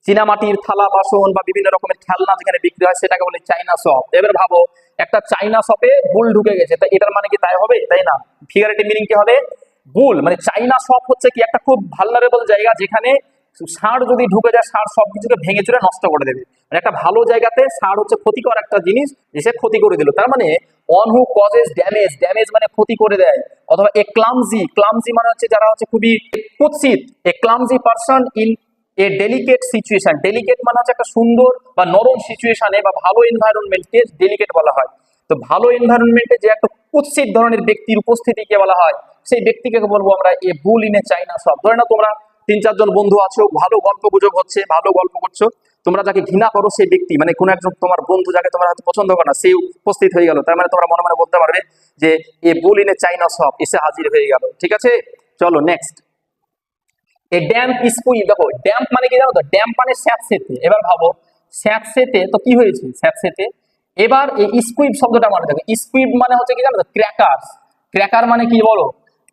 চীনা মাটির থালা বাসন বা বিভিন্ন রকমের খেলনা যেখানে বিক্রি হয় সেটাকে বলে চাইনা শপ। এবার ভাবো একটা চাইনা শপে বুল ঢুকে গেছে, তা এটার মানে কি তাই হবে, তাই না, ফিগারেটিভ মিনিং কি হবে, বুল মানে চাইনা শপ হচ্ছে কি একটা খুব ভালনারেবল জায়গা, যেখানে ষাঁড় যদি ঢুকে যায়, ষাঁড় সবকিছুকে ভেঙে চুরে নষ্ট করে দেবে। মানে একটা ভালো জায়গাতে ষাঁড় হচ্ছে ক্ষতিকর একটা জিনিস, যে সে ক্ষতি করে দিল। তার মানে on who causes damage, damage মানে ক্ষতি করে দেয়। অথবা এ ক্লামজি, ক্লামজি মানে হচ্ছে যারা হচ্ছে খুবই কুৎসিত। A clumsy person in a delicate situation, delicate মানে হচ্ছে একটা সুন্দর বা নরম সিচুয়েশনে বা ভালো এনভায়রনমেন্টকে ডেলিকেট বলা হয়। তো ভালো এনভায়রনমেন্টে যে একটা কুৎসিত ধরনের ব্যক্তির উপস্থিতিকে বলা হয়, সেই ব্যক্তিকে বলবো আমরা এ বুল ইন এ চাইনা শপ। ধরে না তোমরা 3-4 জন বন্ধু আছো, ভালো গল্প গুজব হচ্ছে, ভালো গল্প করছো, তোমরা যাকে ঘৃণা করো সেই ব্যক্তি, মানে কোন একজন তোমার বন্ধু যাকে তোমরা হয়তো পছন্দ করো না, সেই উপস্থিত হয়ে গেল। তার মানে তোমরা মনে মনে বলতে পারবে যে এ বুল ইন এ চাইনা শপ, এসে হাজির হয়ে গেল। ঠিক আছে, চলো নেক্সট। এ ড্যাম্প স্কুইপ, দেখো ড্যাম্প মানে কি জানো তো, ড্যাম্প মানে স্যাঁতসেঁতে। এবার ভাবো স্যাঁতসেঁতে, তো কি হয়েছে স্যাঁতসেঁতে। এবার এই স্কুইপ শব্দটা মানে দেখো, স্কুইপ মানে হচ্ছে কি জানো তো, ক্র্যাকারস। ক্র্যাকার মানে কি বলো,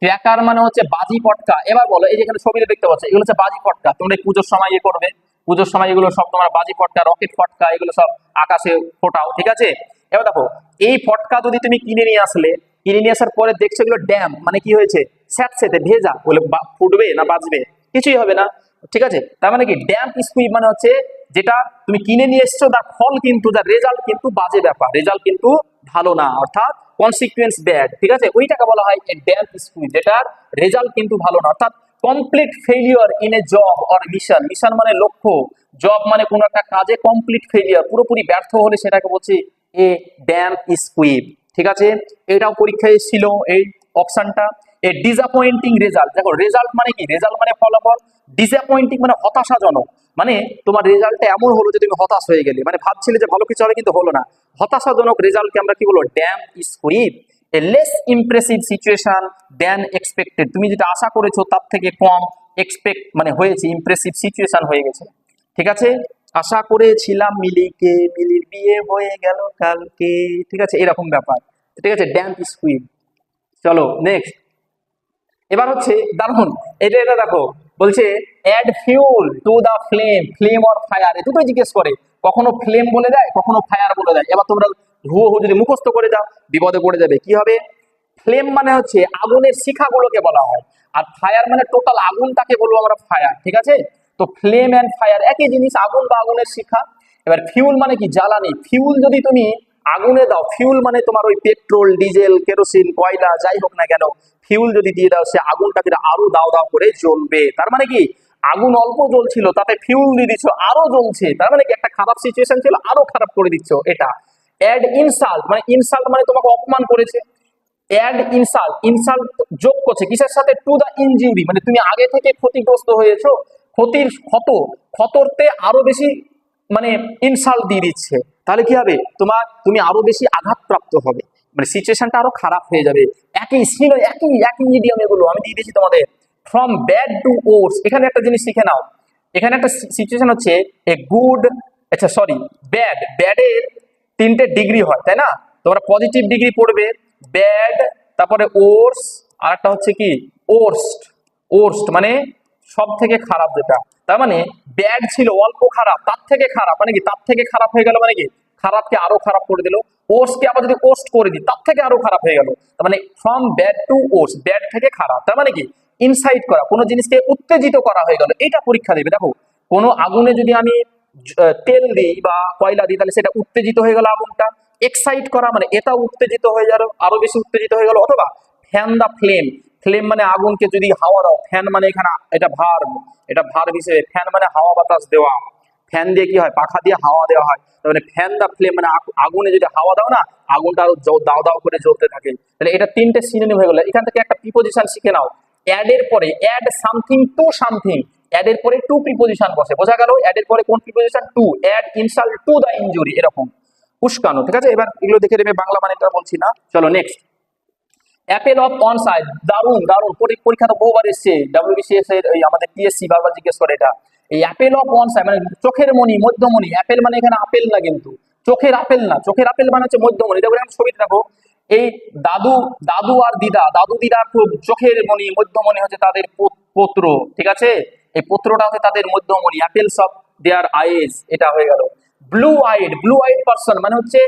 ক্র্যাকার মানে হচ্ছে বাজি পটকা। এবার বলো, এই যে এখানে ছবিতে দেখতে পাচ্ছ, এগুলো হচ্ছে বাজি পটকা। তোমরা এই পুজোর সময় ইয়ে করবে, পুজোর সময় এগুলো সব তোমার বাজি পটকা, রকেট ফটকা, এগুলো সব আকাশে ফোটাও। ঠিক আছে, এবার দেখো এই ফটকা যদি তুমি কিনে নিয়ে আসলে, কিনে নিয়ে আসার পরে দেখছো এগুলো ড্যাম্প মানে কি হয়েছে, স্যাঁতসেঁতে ভেজা, বলে ফুটবে না বাজবে, কিছুই হবে না। ঠিক আছে, তার মানে কি ড্যাম্প স্কুইপ মানে হচ্ছে যেটা তুমি কিনে নিয়ে এসছো, তার ফল কিন্তু, তার রেজাল্ট কিন্তু বাজে ব্যাপার, রেজাল্ট কিন্তু ভালো না, অর্থাৎ কনসিকুয়েন্স ব্যাড। ঠিক আছে, ওইটাকে বলা হয় ড্যাম্প স্কুইপ, যেটার রেজাল্ট কিন্তু ভালো না। অর্থাৎ complete failure in a job or mission, mission মানে লক্ষ্য, জব মানে কোনো একটা কাজে কমপ্লিট ফেলিওর, পুরোপুরি ব্যর্থ হলে সেটাকে বলছি এ ড্যাম্প স্কুইপ। ঠিক আছে, এটাও পরীক্ষায় ছিল এই অপশনটা। এ ডিসঅ্যাপয়েন্টিং রেজাল্ট, দেখো রেজাল্ট মানে কি, রেজাল্ট মানে ফলাফল, ডিসঅ্যাপয়েন্টিং মানে হতাশাজনক, মানে তোমার রেজাল্টটা এমন হলো যে তুমি হতাশ হয়ে গেলে, মানে ভাবছিলে যে ভালো কিছু হবে কিন্তু হলো না, হতাশাজনক রেজাল্টকে আমরা কি বলবো, damp squib. A less impressive situation than expected, তুমি যেটা আশা করেছো তার থেকে কম এক্সপেক্ট মানে হয়েছে, ইমপ্রেসিভ সিচুয়েশন হয়ে গেছে। ঠিক আছে, আশা করেছিলাম মিলিকে, মিলির বিয়ে হয়ে গেল কালকে। ঠিক আছে, এরকম ব্যাপার। ঠিক আছে, ড্যাম্প স্কুইপ। চলো নেক্সট। এবার হচ্ছে দারুন, এটা দেখো, বলছে add fuel to the flame, flame or fire, এ দুটোই জিজ্ঞেস করে, কখনো ফ্লেম বলে দেয়, কখনো ফায়ার বলে দেয়। এবার তোমরা হুবহু যদি মুখস্থ করে যাও বিপদে পড়ে যাবে। কি হবে, ফ্লেম মানে হচ্ছে আগুনের শিখাগুলোকে বলা হয়, আর ফায়ার মানে টোটাল আগুনটাকে বলবো আমরা ফায়ার। ঠিক আছে, তো ফ্লেম এন্ড ফায়ার একই জিনিস, আগুন বা আগুনের শিখা। এবার ফিউল মানে কি, জ্বালানি। ফিউল যদি তুমি আগুনে দাও, ফিউল মানে তোমার ওই পেট্রোল, ডিজেল, কেরোসিন, কয়লা যাই হোক না কেন, ফিউল যদি দিয়ে দাও, সে আগুনটা কিন্তু আরো দাও দাও করে জ্বলবে। তার মানে কি, আগুন অল্প জ্বলছিল, তাতে ফিউল দিয়ে দিচ্ছ, আরো জ্বলছে। তার মানে কি, একটা খারাপ সিচুয়েশন ছিল, আরো খারাপ করে দিচ্ছ। এটা অ্যাড ইনসাল্ট, মানে ইনসাল্ট মানে তোমাকে অপমান করেছে। অ্যাড ইনসাল্ট, ইনসাল্ট যোগ করছে কিসের সাথে, টু দা ইনজুরি, মানে তুমি আগে থেকে ক্ষতিগ্রস্ত হয়েছো, ক্ষতির ক্ষতরতে আরো বেশি মানে ইনসাল্ট দিয়ে দিচ্ছে। তাহলে কি হবে, তুমি আরো বেশি আঘাতপ্রাপ্ত হবে, মানে সিচুয়েশনটা আরো খারাপ হয়ে যাবে। একই সিন, একই একই মিডিয়াম, এগুলো আমি দিয়ে দিয়েছি তোমাদের। ফ্রম ব্যাড টু ওর্স, এখানে একটা জিনিস শিখে নাও। এখানে একটা সিচুয়েশন হচ্ছে এ গুড, আচ্ছা সরি, ব্যাড, ব্যাডের 3টে ডিগ্রি হয়, তাই না? তোমরা পজিটিভ ডিগ্রি পড়বে, ব্যাড, তারপরে ওর্স, আর একটা হচ্ছে কি ওর্স্ট। ওর্স্ট মানে সব থেকে খারাপ যেটা। তার মানে ব্যাড ছিল অল্প খারাপ, তার থেকে খারাপ মানে কি, তার থেকে খারাপ হয়ে গেল মানে কি, খারাপকে আরো খারাপ করে দিল। ওর্সকে আবার যদি ওর্স্ট করে দিই, তার থেকে আরো খারাপ হয়ে গেল। তার মানে from bad to worse, bad থেকে খারাপ। তার মানে কি, ইনসাইট করা, কোনো জিনিসকে উত্তেজিত করা হয়ে গেল। এটা পরীক্ষা দেবে। দেখো কোনো আগুনে যদি আমি তেল দিই বা কয়লা দিই, তাহলে সেটা উত্তেজিত হয়ে গেল আগুনটা। এক্সাইট করা মানে এটা উত্তেজিত হয়ে গেল, আরো বেশি উত্তেজিত হয়ে গেল। অথবা ফ্যান দা ফ্লেম, ফ্লেম মানে আগুনকে যদি হাওয়া দাও, ফ্যান মানে এখানে এটা ভার্ব, এটা ভার্ব হিসেবে, ফ্যান মানে হাওয়া বাতাস দেওয়া। ফ্যান দিয়ে কি হয়, পাখা দিয়ে হাওয়া দেওয়া হয়। তাহলে ফ্যান দা ফ্লেম মানে আগুনে যদি হাওয়া দাও না, আগুনটা আরো দাও দাও করে জ্বলতে থাকে। তাহলে এটা 3টে সিনোনিম হয়ে গেল। এখান থেকে একটা প্রিপোজিশন শিখে নাও। অ্যাড এর পরে, add something to something, add এর পরে টু প্রিপোজিশন বসে, বোঝা গেল? অ্যাড এর পরে কোন preposition, to. Add insult to the injury, এরকম উস্কানো। ঠিক আছে, এবার এগুলো দেখে নেবে, বাংলা মানেটা বলছি না। চলো next. Apple of on side, দারুন দারুন, পরীক্ষা তো বহুবার এসছে, ডাব্লিউবিসিএস এর আমাদের টিএসসি বারবার জিজ্ঞেস করে এটা। এই অ্যাপেল অফ অন সাইড মানে চোখের মণি, মধ্যমণি। অ্যাপেল মানে এখানে আপেল না, কিন্তু চোখের আপেল না, চোখের আপেল মানে হচ্ছে মধ্যমণি। দেখো ছবিতে দেখো, এই দাদু, দাদু আর দিদা, দাদু দিদা খুব চোখের মণি, মধ্যমণি হচ্ছে তাদের পত্র। ঠিক আছে, এই পত্রটা হচ্ছে তাদের মধ্যমণি। অ্যাপেলস অফ দেয়ার আইজ, এটা হয়ে গেল। Blue I'd, blue I'd person মানে হচ্ছে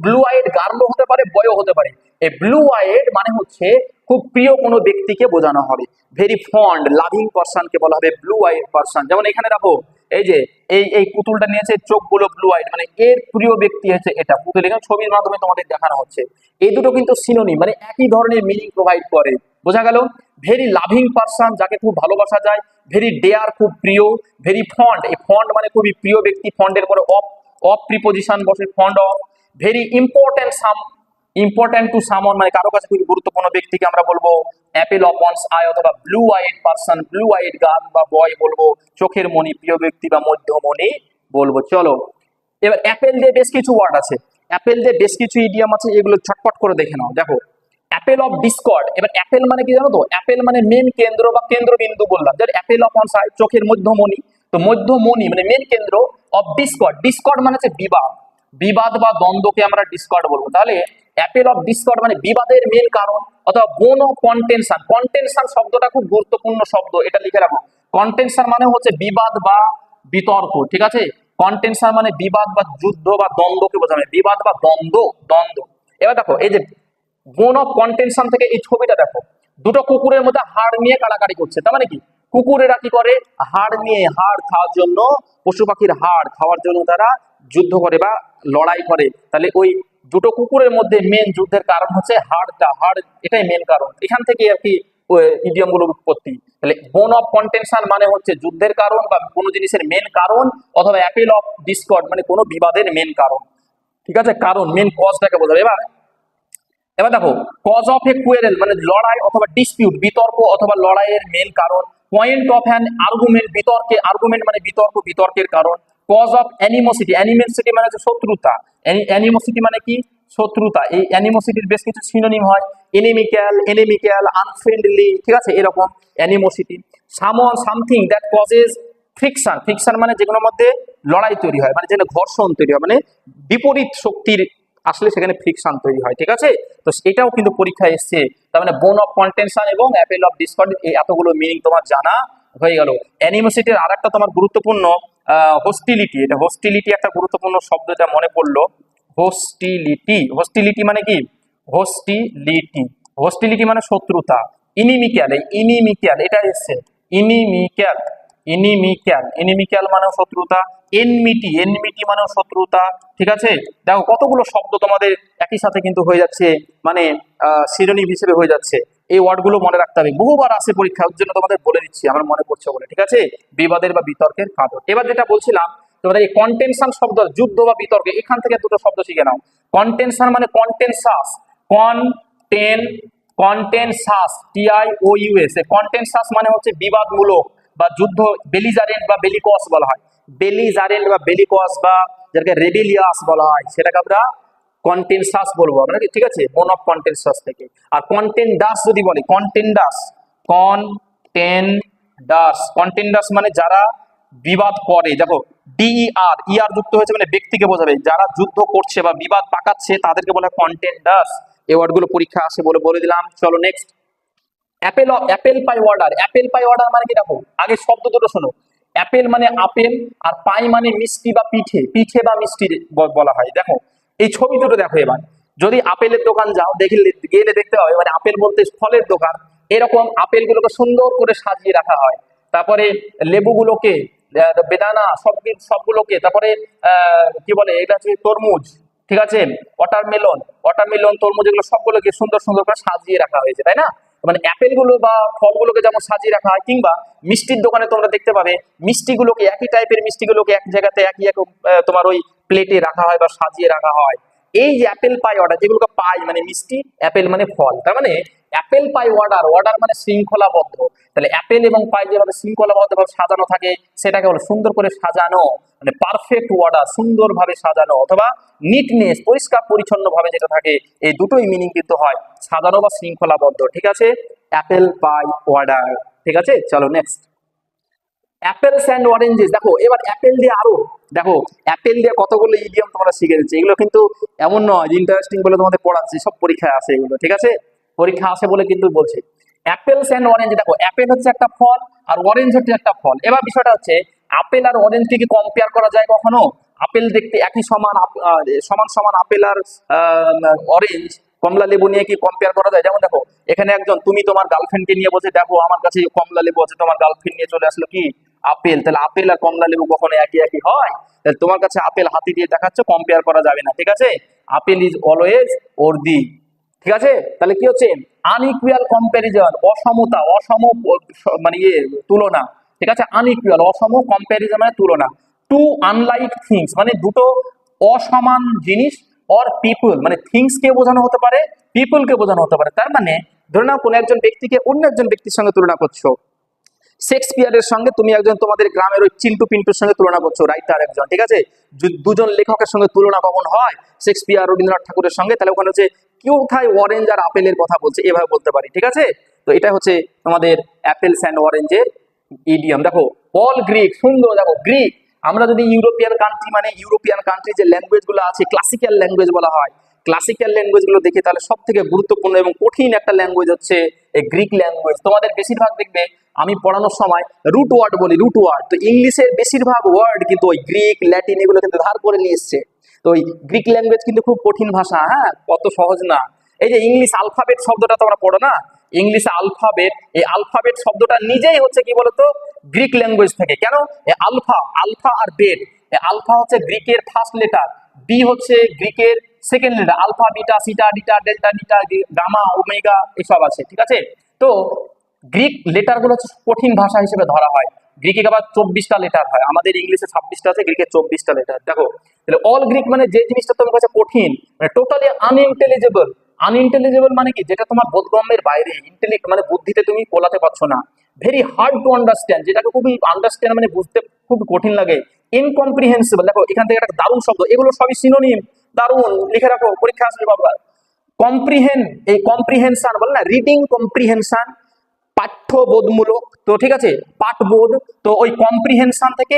ব্লু আইড গার্লও হতে পারে, বয়ও হতে পারে। এই ব্লু আইড মানে হচ্ছে খুব প্রিয় কোনো ব্যক্তিকে বোঝানো হবে। ভেরি ফন্ড লাভিং পারসনকে বলা হবে ব্লু আইড পারসন। যেমন এখানে দেখো এই যে এই পুতুলটা নিয়েছে, চোখগুলো ব্লু আইড, মানে এর প্রিয় ব্যক্তি হচ্ছে এটা। পুতুল এখানে ছবির মাধ্যমে তোমাদের দেখানো হচ্ছে। এই দুটো কিন্তু সিনোনিম, মানে একই ধরনের মিনিং প্রোভাইড করে। বোঝা গেল? ভেরি লাভিং পারসন, যাকে খুব ভালোবাসা যায়। ভেরি ডেয়ার, খুব প্রিয়। ভেরি ফন্ড, এই ফন্ড মানে খুবই প্রিয় ব্যক্তি, ফন্ডের পরে অফ প্রিপোজিশন বসে, fond of. Very important important to সামন, মানে কারো কাছে খুবই গুরুত্বপূর্ণ ব্যক্তিকে আমরা বলবো অ্যাপেল অফ ওয়ান্স আই, অথবা blue I'd person, blue I'd girl বা বয় বলবো, চোখের মণি, প্রিয় ব্যক্তি বা মধ্যমণি বলবো। চলো এবার অ্যাপেল দিয়ে বেশ কিছু ওয়ার্ড আছে, অ্যাপেল দিয়ে বেশ কিছু ইডিয়াম আছে, এগুলো ঝটপট করে দেখে নাও। দেখো অ্যাপেল অফ ডিসকর্ড। এবার অ্যাপেল মানে কি জানো তো? অ্যাপেল মানে মেন কেন্দ্র বা কেন্দ্রবিন্দু বললাম, যেটা অ্যাপেল অফ ওয়ান্স আই, চোখের মধ্যমণি। তো মধ্যমণি মানে মেন কেন্দ্র অফ ডিসকর্ড। ডিসকর্ড মানে হচ্ছে বিবাদ, বিবাদ বা দ্বন্দ্বকে আমরা ডিসকর্ড বলবো। তাহলে অ্যাপেল অফ ডিসকর্ড মানে বিবাদের মেন কারণ, অথবা বোন অফ কন্টেনশন। কন্টেনশন শব্দটা খুব গুরুত্বপূর্ণ শব্দ, এটা লিখে রাখো। কন্টেনশন মানে হচ্ছে বিবাদ বা বিতর্ক, ঠিক আছে? কন্টেনশন মানে বিবাদ বা যুদ্ধ বা দ্বন্দ্বকে বোঝাবে, বিবাদ বা দ্বন্দ্ব। এবার দেখো এই যে বোন অফ কন্টেনশন থেকে এই ছবিটা দেখো, দুটো কুকুরের মধ্যে হাড় নিয়ে কাড়াকাড়ি করছে। তার মানে কি? কুকুরেরা কি করে? হাড় নিয়ে, হাড় খাওয়ার জন্য, পশু পাখির হাড় খাওয়ার জন্য তারা যুদ্ধ করে বা লড়াই করে। তাহলে ওই দুটো কুকুরের মধ্যে মেন যুদ্ধের কারণ হচ্ছে হাড়টা, হাড়, এটাই মেন কারণ। এখান থেকে আর কি ইডিয়ম গুলোর উৎপত্তি। তাহলে বোন অফ কন্টেনশন মানে হচ্ছে যুদ্ধের কারণ বা কোনো জিনিসের মেন কারণ, অথবা অ্যাপেল অফ ডিসকর্ড মানে কোনো বিবাদের মেন কারণ, ঠিক আছে? কারণ মেন কজটাকে বোঝাবে। এবার দেখো কজ অফ এ কুয়েরেল মানে লড়াই অথবা ডিসপিউট, বিতর্ক অথবা লড়াইয়ের মেন কারণ। পয়েন্ট অফ অ্যান আর্গুমেন্ট, বিতর্কে, আর্গুমেন্ট মানে বিতর্ক, বিতর্কের কারণ। কজ অফ অ্যানিমোসিটি, অ্যানিমোসিটি মানে হচ্ছে শত্রুতা, অ্যানিমোসিটি মানে কি? শত্রুতা। এই অ্যানিমোসিটির বেশ কিছু সিনোনিম হয়, এনিমিক্যাল, আনফ্রেন্ডলি, ঠিক আছে? এরকম অ্যানিমোসিটি। সামন something that causes friction, friction মানে যেগুলোর মধ্যে লড়াই তৈরি হয়, মানে যেখানে ঘর্ষণ তৈরি হয়, মানে বিপরীত শক্তির আসলে সেখানে ফ্রিকশন তৈরি হয়, ঠিক আছে? তো এটাও কিন্তু পরীক্ষায় এসছে। তার মানে বোন অফ কন্টেনশন এবং অ্যাপেল অফ ডিসকর্ড, এই এতগুলো মিনিং তোমার জানা হয়ে গেল। অ্যানিমোসিটির আর একটা তোমার গুরুত্বপূর্ণ হোস্টিলিটি, এটা হোস্টিলিটি একটা গুরুত্বপূর্ণ শব্দ, এটা মনে পড়লো। হোস্টিলিটি, হোস্টিলিটি মানে কি? হোস্টিলিটি, হোস্টিলিটি মানে শত্রুতা। ইনিমিক্যাল, এই ইনিমিক্যাল এটা এসছে, ইনিমিক্যাল, ইনিমিক্যাল মানে শত্রুতা। এনমিটি, এনমিটি মানে শত্রুতা, ঠিক আছে? দেখো কতগুলো শব্দ তোমাদের একই সাথে কিন্তু হয়ে যাচ্ছে, মানে সিনোনিম হিসেবে হয়ে যাচ্ছে। এই ওয়ার্ডগুলো মনে রাখতে হবে, বহুবার আসে পরীক্ষার জন্য, তোমাদের বলে দিচ্ছি, আমার মনে পড়ছে বলে, ঠিক আছে? বিবাদের বা বিতর্কের কারণ। এবার যেটা বলছিলাম, তোমরা এই কন্টেনশন শব্দ, যুদ্ধ বা বিতর্কে, এখান থেকে দুটো শব্দ শিখে নাও। কন্টেনশন মানে কন্টেনসাস, কন্টেনসাস, TIOUS। কন্টেনসাস মানে হচ্ছে বিবাদমূলক বা যুদ্ধ, বেলিজারেন্ট বা বেলিকস বলা হয়। বেলিজারেন্ট বা বেলিকস বা যেটাকে রেবেলিয়াস বলা হয়, সেটাকে আমরা কন্টেনসাস বলবো আমরা, ঠিক আছে? বোন অফ কন্টেনসাস থেকে। আর কন্টেন্ডার্স যদি বলি, কন্টেন্ডার্স মানে যারা বিবাদ করে। দেখো ইআর যুক্ত হয়েছে মানে ব্যক্তিকে বোঝাবে, যারা যুদ্ধ করছে বা বিবাদ পাকাচ্ছে তাদেরকে বলে কন্টেন্ডার্স। এই ওয়ার্ডগুলো পরীক্ষা আসে বলে দিলাম। চলো next, apple pie order. Apple pie order মানে কি? দেখো আগে শব্দ দুটো শোনো। অ্যাপেল মানে আপেল, আর পাই মানে মিষ্টি বা পিঠে, পিঠে বা মিষ্টি বলা হয়। দেখো এই ছবি দুটো দেখো। এবার যদি আপেলের দোকান যাও, গেলে দেখতে হবে, মানে আপেল বলতে ফলের দোকান, এরকম আপেলগুলোকে সুন্দর করে সাজিয়ে রাখা হয়। তারপরে লেবুগুলোকে, বেদানা, সবগুলোকে, তারপরে কি বলে এটা হচ্ছে তরমুজ, ঠিক আছে? ওয়াটারমেলন, তরমুজ, এগুলো সবগুলোকে সুন্দর সুন্দর করে সাজিয়ে রাখা হয়েছে, তাই না? মানে অ্যাপেল গুলো বা ফলগুলোকে যেমন সাজিয়ে রাখা হয়, কিংবা মিষ্টির দোকানে তোমরা দেখতে পাবে মিষ্টিগুলোকে, একই টাইপের মিষ্টিগুলোকে এক জায়গাতে একই তোমার ওই প্লেটে রাখা হয় বা সাজিয়ে রাখা হয়। এই যে অ্যাপেল পাই অর্ডার, যেগুলোকে পাই মানে মিষ্টি, অ্যাপেল মানে ফল, তার মানে অ্যাপেল পাই অর্ডার মানে শৃঙ্খলাবদ্ধ। তাহলে অ্যাপেল এবং পাই যেভাবে শৃঙ্খলাবদ্ধ ভাবে সাজানো থাকে, সেটাকে বলে সুন্দর করে সাজানো, মানে পারফেক্ট অর্ডার, সুন্দরভাবে সাজানো, অথবা নিটনেস, পরিষ্কার পরিচ্ছন্ন ভাবে যেটা থাকে। এই দুটোই মিনিং কিন্তু হয়, সাজানো বা শৃঙ্খলাবদ্ধ, ঠিক আছে? অ্যাপেল পাই অর্ডার, ঠিক আছে? চলো নেক্সট, অ্যাপেলস অ্যান্ড অরেঞ্জেস। দেখো এবার অ্যাপেল দিয়ে আরো, দেখো অ্যাপেল দিয়ে কতগুলো ইডিয়ম তোমরা শিখে নিচ্ছি। এগুলো কিন্তু এমন নয় ইন্টারেস্টিং বলে তোমাদের পড়াচ্ছি, সব পরীক্ষায় আসে এগুলো, ঠিক আছে? পরীক্ষা আসে বলে কিন্তু বলছি। অ্যাপেলস অ্যান্ড অরেঞ্জ, দেখো অ্যাপেল হচ্ছে একটা ফল আর অরেঞ্জ হচ্ছে একটা ফল। এবার বিষয়টা হচ্ছে আপেল আর অরেঞ্জকে কি কম্পেয়ার করা যায় কখনো? আপেল দেখতে একই সমান সমান সমান আপেল আর অরেঞ্জ কমলা লেবু নিয়ে কি কম্পেয়ার করা যায়? যেমন দেখো এখানে একজন, তুমি তোমার গার্লফ্রেন্ডকে নিয়ে বলছে দেখো আমার কাছে কমলা লেবু আছে, তোমার গার্লফ্রেন্ড নিয়ে চলে আসলো কি আপেল, তাহলে আপেল আর কমলা লেবু কখনো একই একই হয়? তাহলে তোমার কাছে আপেল হাতি দিয়ে দেখাচ্ছে, কম্পেয়ার করা যাবে না, ঠিক আছে? আপেল ইজ অলওয়েজ ওর্দি, ঠিক আছে? তাহলে কি হচ্ছে আনইকুয়াল কম্প্যারিজন, অসমতা, মানে তুলনা, ঠিক আছে? আনইকুয়াল অসম, কম্প্যারিজন মানে তুলনা। টু আনলাইক থিংস মানে দুটো অসমান জিনিস, অর পিপল মানে থিংস কে বোঝানো হতে পারে, পিপল কে বোঝানো হতে পারে। তার মানে ধরে নাও কোন একজন ব্যক্তিকে অন্য একজন ব্যক্তির সঙ্গে তুলনা করছো, শেক্সপিয়ারের সঙ্গে তুমি একজন তোমাদের গ্রামের ওই চিন্টু পিন্টুর সঙ্গে তুলনা করছো, রাইটার একজন, ঠিক আছে? দুজন লেখকের সঙ্গে তুলনা কখন হয়? শেক্সপিয়ার রবীন্দ্রনাথ ঠাকুরের সঙ্গে, তাহলে ওখানে হচ্ছে কোথায় অরেঞ্জ আর আপেলের কথা বলছে, এভাবে বলতে পারি, ঠিক আছে? তো এটা হচ্ছে তোমাদের অ্যাপেলস অ্যান্ড অরেঞ্জের ইডিয়াম। দেখো অল গ্রিক, সুন্দর, দেখো গ্রিক, আমরা যদি ইউরোপিয়ান কান্ট্রি মানে ইউরোপিয়ান কান্ট্রি যে ল্যাঙ্গুয়েজ গুলো আছে ক্লাসিক্যাল ল্যাঙ্গুয়েজ বলা হয়, ক্লাসিক্যাল ল্যাঙ্গুয়েজ গুলো দেখি তাহলে সব থেকে গুরুত্বপূর্ণ এবং কঠিন একটা ল্যাঙ্গুয়েজ হচ্ছে এই গ্রিক ল্যাঙ্গুয়েজ। তোমাদের বেশিরভাগ দেখবে আমি পড়ানোর সময় রুট ওয়ার্ড বলি, রুট ওয়ার্ড, তো ইংলিশের বেশিরভাগ ওয়ার্ড কিন্তু ওই গ্রিক ল্যাটিন এগুলো কিন্তু ধার করে নিয়ে এসছে। তো ওই গ্রিক ল্যাঙ্গুয়েজ কিন্তু খুব কঠিন ভাষা, হ্যাঁ, কত সহজ না। এই যে ইংলিশ আলফাবেট শব্দটা তোমরা পড়ো না, ইংলিশ আলফাবেট, এই আলফাবেট শব্দটা নিজেই হচ্ছে কি বলতো গ্রিক ল্যাঙ্গুয়েজ থেকে। কেন? আলফা, আলফা আর বেট, আলফা হচ্ছে গ্রিকের ফার্স্ট লেটার, বি হচ্ছে গ্রিকের সেকেন্ড লেটার, আলফা বিটা সিটা ডিটা ডেল্টা নিটা গামা ওমেগা এসব আছে, ঠিক আছে? তো গ্রিক লেটার গুলো হচ্ছে কঠিন ভাষা হিসেবে ধরা হয়। গ্রিকে আবার 24টা লেটার হয়, আমাদের ইংলিশে 26টা আছে, গ্রিকে 24টা লেটার। দেখো তাহলে অল গ্রিক মানে যে জিনিসটা তোমার কাছে কঠিন, মানে টোটালি আনইন্টেলিজেবল। আনইন্টেলিজেবল মানে কি, যেটা তোমার বোধগম্যের বাইরে, ইন্টেলেক্ট মানে বুদ্ধিতে তুমি কোলাতে পারছো না। ভেরি হার্ড টু আন্ডারস্ট্যান্ড, যেটাকে খুবই আন্ডারস্ট্যান্ড মানে বুঝতে খুব কঠিন লাগে। ইনকম্প্রিহেন্সিবল, দেখো এখান থেকে একটা দারুণ শব্দ, এগুলো সবই সিনোনিম, দারুণ লিখে রাখো, পরীক্ষা আসবে বাবা। কম্প্রিহেন, এই কম্প্রিহেনশন বলে না, রিডিং কম্প্রিহেনশন, পাঠ্যবোধমূলক, তো ঠিক আছে, পাঠবোধ, তো ওই কম্প্রিহেনশন থেকে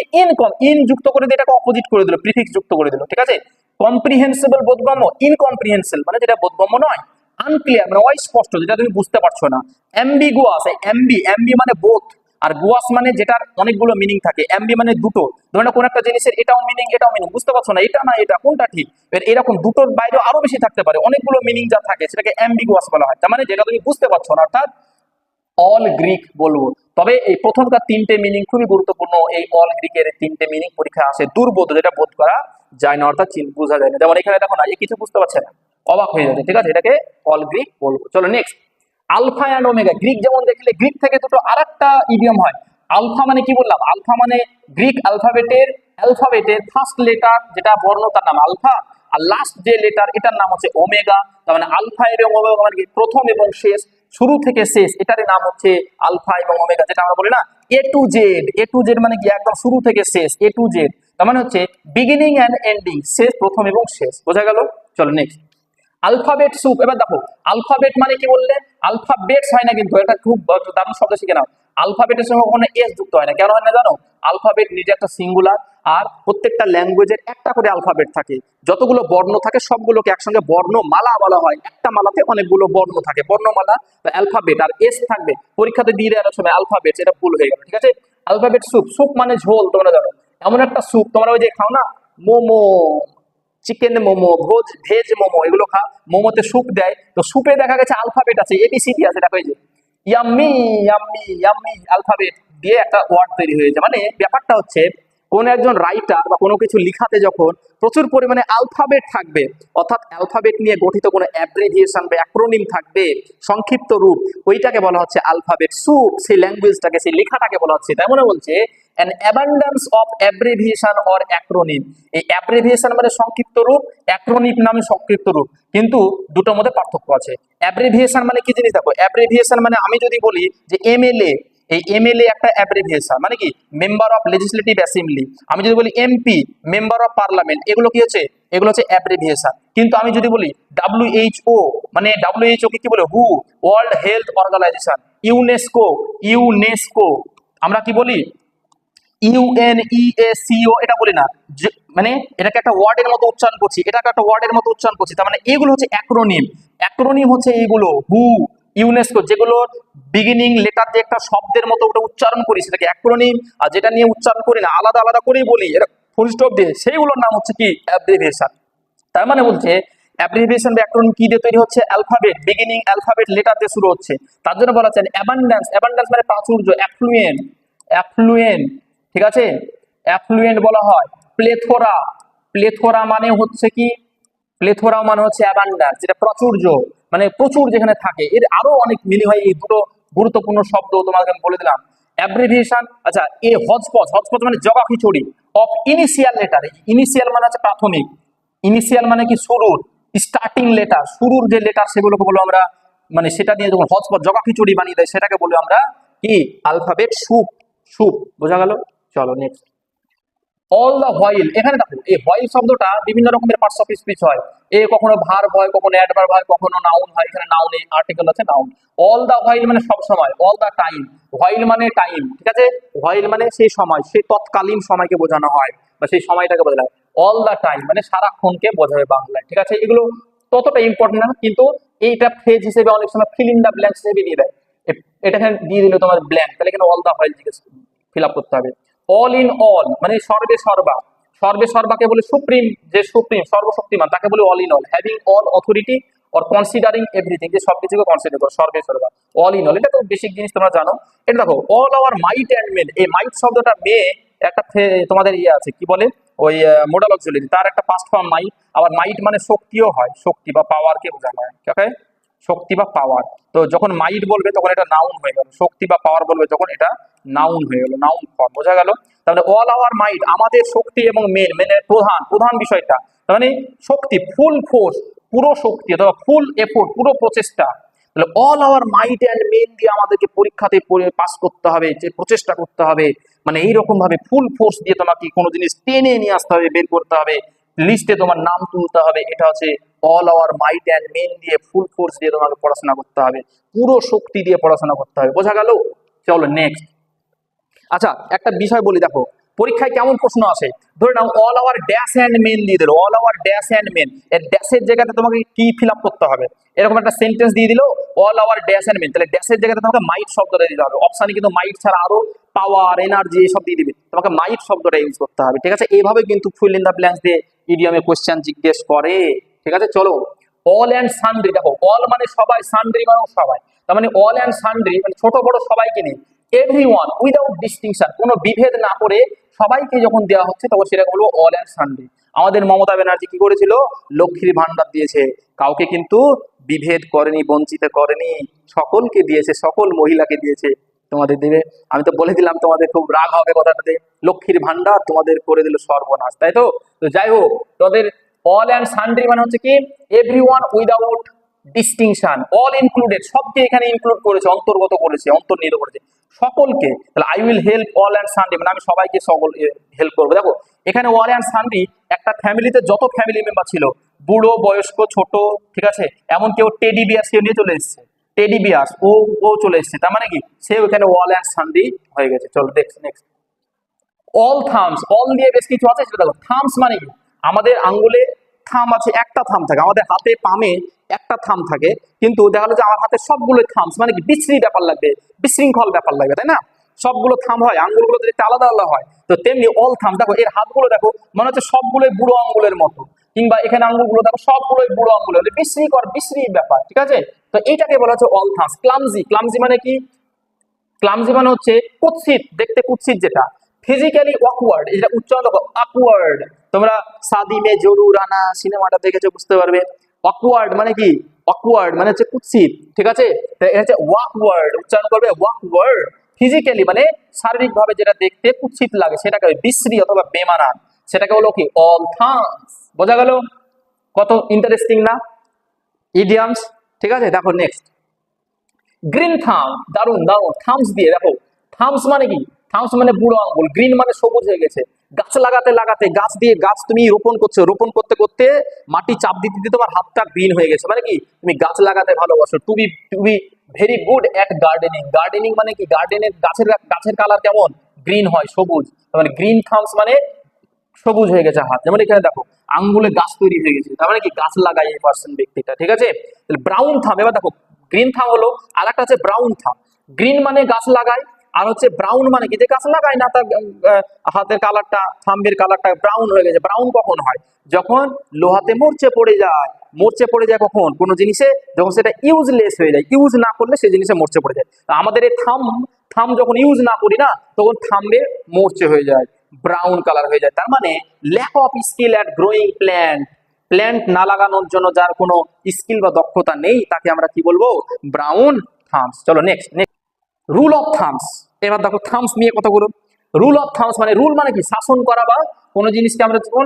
ইন যুক্ত করে দিয়ে এটাকে অপোজিট করে দিল, প্রিফিক্স যুক্ত করে দিল, ঠিক আছে? কম্প্রিহেন্সিবল বোধগম্য, ইনকম্প্রিহেন্সিবল মানে যেটা বোধগম্য নয়, আনক্লিয়ার মানে অস্পষ্ট, যেটা তুমি বুঝতে পারছো না। অ্যাম্বিগুয়াস, এমবি, এমবি মানে বোথ, আর গুয়াস মানে যেটার অনেকগুলো মিনিং থাকে, এমবি মানে দুটো, ধরো না কোন একটা জিনিসের এটাও মিনিং এটাও মিনিং, বুঝতে পারছো না এটা না এটা কোনটা ঠিক, এরকম দুটোর বাইরে আরো বেশি থাকতে পারে, অনেকগুলো মিনিং যা থাকে সেটাকে অ্যাম্বিগুয়াস বলা হয়। তার মানে যেটা তুমি বুঝতে পারছো না, অর্থাৎ অল গ্রিক বলবো। তবে এই প্রথমকার তিনটে মিনিং খুবই গুরুত্বপূর্ণ, এই অল গ্রিকের তিনটে মিনিং পরীক্ষা আসে, দুর্বোধ যেটা বোধ করা যায় না, অর্থাৎ বোঝা যায় না। যেমন এখানে দেখো না, কিছু বুঝতে পারছে না, অবাক হয়ে যাচ্ছে, ঠিক আছে? এটাকে অল গ্রিক বলবো। চলো next, alpha and omega. Greek যেমন দেখলে গ্রিক থেকে দুটো আরেকটা ইডিয়ম হয়। আলফা মানে কি বললাম, আলফা মানে গ্রিক অ্যালফাবেটের ফার্স্ট লেটার যেটা বর্ণ তার নাম আলফা, আর লাস্ট যে লেটার এটার নাম হচ্ছে ওমেগা। তার মানে আলফা এবং ওমেগা মানে কি প্রথম এবং শেষ, শুরু থেকে শেষ, এটারই নাম হচ্ছে আলফা এবং ওমেগা। যেটা আমরা বলি না এ to Z, A to Z মানে কি একদম শুরু থেকে শেষ, এ টু জেড, তার মানে হচ্ছে বিগিনিং অ্যান্ড এন্ডিং, শেষ প্রথম এবং শেষ, বোঝা গেল? চলো নেক্সট, আলফাবেট স্যুপ। এবার দেখো আলফাবেট মানে কি বললে, আলফাবেটস হয় না, কিন্তু এটা খুব দারুণ শব্দ শিখে নাও। আলফাবেটের সঙ্গে কখনো এস যুক্ত হয় না, কেন হয় না জানো? আলফাবেট নিজে একটা সিঙ্গুলার, আর প্রত্যেকটা ল্যাঙ্গুয়েজের একটা করে আলফাবেট থাকে, যতগুলো বর্ণ থাকে সবগুলোকে একসঙ্গে বর্ণমালা বলা হয়, একটা মালাতে অনেকগুলো বর্ণ থাকে, বর্ণমালা বা অ্যালফাবেট, আর এস থাকবে। পরীক্ষাতে দিয়ে দেওয়ার সময় আলফাবেট, এটা ভুল হয়ে গেল, ঠিক আছে? আলফাবেট স্যুপ, স্যুপ মানে ঝোল, তোমরা জানো এমন একটা স্যুপ, তোমরা ওই যে খাও না মোমো, চিকেন মোমো, ভেজ মোমো, এগুলো খা, মোমোতে স্যুপ দেয়, তো স্যুপে দেখা গেছে আলফাবেট আছে, এবিসিডি আছে, দেখো এই যে ইয়াম্মি ইয়াম্মি ইয়াম্মি, আলফাবেট দিয়ে একটা ওয়ার্ড তৈরি হয়েছে। মানে ব্যাপারটা হচ্ছে কোন একজন রাইটার বা কোনো কিছু লিখাতে যখন প্রচুর পরিমাণে আলফাবেট থাকবে, অর্থাৎ অ্যালফাবেট নিয়ে গঠিত কোনো অ্যাব্রিভিয়েশন বা অ্যাক্রোনিম থাকবে, সংক্ষিপ্ত রূপ, ওইটাকে বলা হচ্ছে আলফাবেট স্যুপ, সেই ল্যাঙ্গুয়েজটাকে, সেই লেখাটাকে বলা হচ্ছে। তাই মনে বলছে an abundance of abbreviation or acronym, এই অ্যাব্রিভিয়েশন মানে সংক্ষিপ্ত রূপ, অ্যাক্রোনিম নামে সংক্ষিপ্ত রূপ, কিন্তু দুটোর মধ্যে পার্থক্য আছে। অ্যাব্রিভিয়েশন মানে কি জিনিস, দেখো অ্যাব্রিভিয়েশন মানে আমি যদি বলি যে এমএলএ, এই এমএলএ একটা অ্যাব্রিভিয়েশন, মানে কি মেম্বার অফ লেজিসলেটিভ অ্যাসেম্বলি। আমি যদি বলি এমপি, মেম্বার অফ পার্লামেন্ট, এগুলো কি হচ্ছে, এগুলো হচ্ছে অ্যাব্রিভিয়েশন। কিন্তু আমি যদি বলি WHO, মানে WHO কে কি বলে, হু, World Health Organization, UNESCO, UNESCO, আমরা কি বলি UNESCO, এটা বলি না, মানে এটাকে একটা ওয়ার্ডের মতো উচ্চারণ করছি, এটাকে একটা ওয়ার্ডের মতো উচ্চারণ করছি, তার মানে এগুলো হচ্ছে অ্যাক্রোনিম। অ্যাক্রোনিম হচ্ছে এইগুলো, হু, ইউনেস্কো, যেগুলো বিগিনিং লেটার দিয়ে একটা শব্দের মতো ওটা উচ্চারণ করি সেটাকে অ্যাক্রোনিম, আর যেটা নিয়ে উচ্চারণ করি না, আলাদা আলাদা করেই বলি, এটা ফুল স্টপ দিয়ে, সেইগুলোর নাম হচ্ছে কি অ্যাব্রিভিয়েশন। তার মানে বলছে অ্যাব্রিভিয়েশন বা অ্যাক্রোনিম কি দিয়ে তৈরি হচ্ছে, অ্যালফাবেট, বিগিনিং অ্যালফাবেট লেটার দিয়ে শুরু হচ্ছে। তার জন্য বলা হচ্ছে অ্যাবান্ডেন্স, অ্যাবান্ডেন্স মানে প্রাচুর্য, অ্যাফ্লুয়েন্ট, অ্যাফ্লুয়েন্ট, ঠিক আছে, অ্যাফ্লুয়েন্ট বলা হয়। প্লেথোরা, প্লেথোরা মানে হচ্ছে কি, প্লেথোরা মানে হচ্ছে অ্যাবান্ডেন্স, যেটা প্রাচুর্য মানে প্রচুর যেখানে থাকে। এর আরো অনেক মিনিং হয়, এই দুটো গুরুত্বপূর্ণ শব্দ তোমাকে আমি বলে দিলাম। অ্যাব্রিভিয়েশন, আচ্ছা এ হজপজ, হজপজ মানে জগাখিচুড়ি অফ ইনিশিয়াল লেটার। ইনিশিয়াল মানে হচ্ছে প্রাথমিক, ইনিশিয়াল মানে কি শুরুর, স্টার্টিং লেটার, শুরুর যে লেটার সেগুলোকে বলবো আমরা, মানে সেটা দিয়ে যখন হজপজ জগাখিচুড়ি বানিয়ে দেয় সেটাকে বলবো আমরা কি, অ্যালফাবেট স্যুপ, স্যুপ, বোঝা গেল। চলো নেক্সট, অল দা হোয়াইল। এখানে দেখো এই হোয়াইল শব্দটা বিভিন্ন রকমের পার্টস অফ স্পিচ হয়, এ কখনো ভার্ব হয়, কখনো অ্যাডভার্ব হয়, কখনো নাউন হয়। এখানে নাউন, এই আর্টিকেল আছে নাউন। অল দা হোয়াইল মানে সব সময়, অল দা টাইম, হোয়াইল মানে টাইম, ঠিক আছে, হোয়াইল মানে সেই সময়, সেই তৎকালীন সময়কে বোঝানো হয় বা সেই সময়টাকে বোঝায়। অল দা টাইম মানে সারাক্ষণকে বোঝাবে বাংলায়, ঠিক আছে। এগুলো ততটা ইম্পর্টেন্ট না, কিন্তু এইটা ফ্রেজ হিসেবে অনেক সময় ফিল ইন দা ব্ল্যাঙ্ক হিসেবে দিয়ে দেয়। এটা এখানে দিয়ে দিলে তোমার ব্ল্যাঙ্ক, তাহলে এখানে all the while fill up করতে হবে। অল ইন অল মানে সর্বে সর্বা, সর্বে সর্বাকে বলে সুপ্রিম, যে সুপ্রিম সর্বশক্তিমান তাকে বলে all in all. Having all authority or considering everything, যে সবকিছুকে কনসিডার করো, সর্বে সর্বা, অল ইন অল। এটা তো বেসিক জিনিস তোমরা জানো। এটা দেখো all our might and main, এই মাইট শব্দটা মেয়ে একটা তোমাদের ইয়ে আছে কি বলে, ওই মোডাল অক্সিলারি, তার একটা পাস্ট ফর্ম মাইট। আবার মাইট মানে শক্তিও হয়, শক্তি বা পাওয়ারকে বোঝানো হয়, ওকে, শক্তি বা পাওয়ার। তো যখন মাইট বলবে তখন এটা নাউন হয়ে গেল, শক্তি বা পাওয়ার বলবে তখন এটা নাউন হয়ে গেল, নাউন ফর্ম, বোঝা গেল। তাহলে অল আওয়ার মাইট আমাদের শক্তি, এবং মেন মেনের প্রধান, প্রধান বিষয়টা তার মানে শক্তি, ফুল ফোর্স, পুরো শক্তি অথবা ফুল এফোর্ট, পুরো প্রচেষ্টা। তাহলে all our might and main দিয়ে আমাদেরকে পরীক্ষাতে পাস করতে হবে, যে প্রচেষ্টা করতে হবে, মানে এইরকম ভাবে ফুল ফোর্স দিয়ে তোমাকে কোনো জিনিস টেনে নিয়ে আসতে হবে, বের করতে হবে, লিস্টে তোমার নাম তুলতে হবে। এটা হচ্ছে all our might and main দিয়ে, ফুল ফোর্স দিয়ে তোমাকে পড়াশোনা করতে হবে, পুরো শক্তি দিয়ে পড়াশোনা করতে হবে, বোঝা গেল। চলো নেক্সট। আচ্ছা একটা বিষয় বলি, দেখো পরীক্ষায় কেমন প্রশ্ন আসে, ধরে নাও all our dash and main দিয়ে দিল, all our dash and men, এর ড্যাশের জায়গাতে তোমাকে কি ফিল আপ করতে হবে, এরকম একটা সেন্টেন্স দিয়ে দিল all our dash and main, তাহলে ড্যাশের জায়গাতে তোমাকে মাইট শব্দটা দিতে হবে। অপশানে কিন্তু মাইট ছাড়া আরো পাওয়ার, এনার্জি এসব দিয়ে দিবে, তোমাকে মাইট শব্দটা ইউজ করতে হবে, ঠিক আছে। এইভাবে কিন্তু ফিল ইন দ্য ব্ল্যাঙ্কস দিয়ে ইডিয়মে কোশ্চেন জিজ্ঞেস করে, ঠিক আছে। চলো অল অ্যান্ড সান্ড্রি, দেখো অল মানে সবাই, সান্ড্রি মানে সবাই, তার মানে অল অ্যান্ড সান্ড্রি মানে ছোট বড় সবাইকে নিয়ে, এভরিওয়ান উইদাউট ডিস্টিংশন, কোনো বিভেদ না করে সবাইকে যখন দেওয়া হচ্ছে তখন সেটাকে বলবো অল অ্যান্ড সান্ড্রি। আমাদের মমতা ব্যানার্জি কি করেছিল, লক্ষ্মীর ভান্ডার দিয়েছে, কাউকে কিন্তু বিভেদ করেনি, বঞ্চিত করেনি, সকলকে দিয়েছে, সকল মহিলাকে দিয়েছে। তোমাদের দেবে, আমি তো বলে দিলাম তোমাদের খুব রাগ হবে কথাটাতে, লক্ষ্মীর ভান্ডার তোমাদের করে দিল সর্বনাশ, তাই তো। তো যাই হোক, তোমাদের অল অ্যান্ড সান্ড্রি মানে হচ্ছে কি, everyone without distinction, all included, সবকে এখানে ইনক্লুড করেছে, অন্তর্গত করেছে, অন্তর্নিহিত করেছে সকলকে। তাহলে I will help all and sundry মানে আমি সবাইকে সকল হেল্প করবো। দেখো এখানে অল অ্যান্ড সান্ড্রি একটা ফ্যামিলিতে যত ফ্যামিলি মেম্বার ছিল, বুড়ো বয়স্ক ছোট, ঠিক আছে, এমন কেউ টেডি বিয়ার সে নিয়ে চলে এসেছে, টেডি বিয়ার ও চলে এসেছে, তার মানে কি সে ওখানে অল অ্যান্ড সান্ড্রি হয়ে গেছে। চলো নেক্সট, অল থামস, অল দিয়ে বেশ কিছু আছে, সেটা দেখো। থামস মানে কি, আমাদের আঙ্গুলে থাম আছে, একটা থাম থাকে, আমাদের হাতে পামে একটা থাম থাকে, কিন্তু দেখা গেলো যে আমার হাতে সবগুলো থামস, মানে কি বিশ্রী ব্যাপার লাগবে, বিশৃঙ্খল ব্যাপার লাগবে, তাই না। সবগুলো থাম হয়, আঙ্গুলগুলো যদি আলাদা আলাদা হয়, তো তেমনি অল থাম, দেখো এর হাতগুলো দেখো মনে হচ্ছে সবগুলোই বুড়ো আঙ্গুলের মতো, কিংবা এখানে আঙ্গুলগুলো দেখো সবগুলোই বুড়ো আঙ্গুলের, বিশ্রীকর বিশ্রী ব্যাপার, ঠিক আছে। তো এইটাকে বলা হচ্ছে অল থামস। ক্লামজি, ক্লামজি মানে কি, ক্লামজি মানে হচ্ছে কুৎসিত, দেখতে কুৎসিত যেটা। ফিজিক্যালি অকওয়ার্ড, এটা উচ্চারণ দেখো অকওয়ার্ড, তোমরা সাদি মে জরুর আনা সিনেমাটা দেখেছো, বুঝতে পারবে। অকওয়ার্ড মানে কি, অকওয়ার্ড মানে হচ্ছে কুৎসিত, ঠিক আছে। এটা হচ্ছে ওয়াকওয়ার্ড, উচ্চারণ করবে ওয়াকওয়ার্ড। ফিজিক্যালি মানে শারীরিক ভাবে যেটা দেখতে কুৎসিত লাগে সেটাকে বিশ্রী অথবা বেমানান, সেটাকে হলো কি অল থামস, বোঝা গেল। কত ইন্টারেস্টিং না ইডিয়ামস, ঠিক আছে। দেখো নেক্সট, গ্রিন থাম, দারুন দারুন, থামস দিয়ে দেখো, থামস মানে কি, থামস মানে বুড়ো আঙ্গুল, গ্রিন মানে সবুজ হয়ে গেছে। গাছ লাগাতে লাগাতে, গাছ দিয়ে গাছ তুমি রোপণ করছো, রোপণ করতে করতে মাটি চাপ দিতে দিতে তোমার হাতটা গ্রিন হয়ে গেছে, মানে কি তুমি গাছ লাগাতে ভালোবাসো। To be very good at gardening, gardening মানে কি, গার্ডেনের গাছের কালার কেমন, গ্রিন হয়, সবুজ, মানে গ্রিন থামস মানে সবুজ হয়ে গেছে হাত। যেমন এখানে দেখো আঙ্গুলে গাছ তৈরি হয়ে গেছে, তার মানে কি গাছ লাগায় এই পার্সন ব্যক্তিটা, ঠিক আছে। ব্রাউন থাম, এবার দেখো গ্রিন থাম হলো, আর একটা আছে ব্রাউন থাম। গ্রিন মানে গাছ লাগায়, আর হচ্ছে ব্রাউন মানে কি, যে গাছ লাগায় না তার হাতের কালারটা, থাম্বের কালারটা ব্রাউন হয়ে গেছে। ব্রাউন কখন হয়? যখন লোহাতে মরচে পড়ে যায়। মরচে পড়ে যায় কখন? কোনো জিনিসে যখন সেটা ইউজলেস হয়ে যায়, ইউজ না করলে সেই জিনিসে মরচে পড়ে যায়। তো আমাদের এই থাম যখন ইউজ না করি না, তখন থাম্বে মরচে হয়ে যায়, ব্রাউন কালার হয়ে যায়। তার মানে lack of skill at growing plant না লাগানোর জন্য যার কোনো স্কিল বা দক্ষতা নেই, তাকে আমরা কি বলবো? Brown thumbs. চলো নেক্সট। Rule of thumbs. এবার দেখো থামস নিয়ে কতগুলো রুল অফ থামস। মানে রুল মানে কি? শাসন করা বা কোনো জিনিসকে আমরা যখন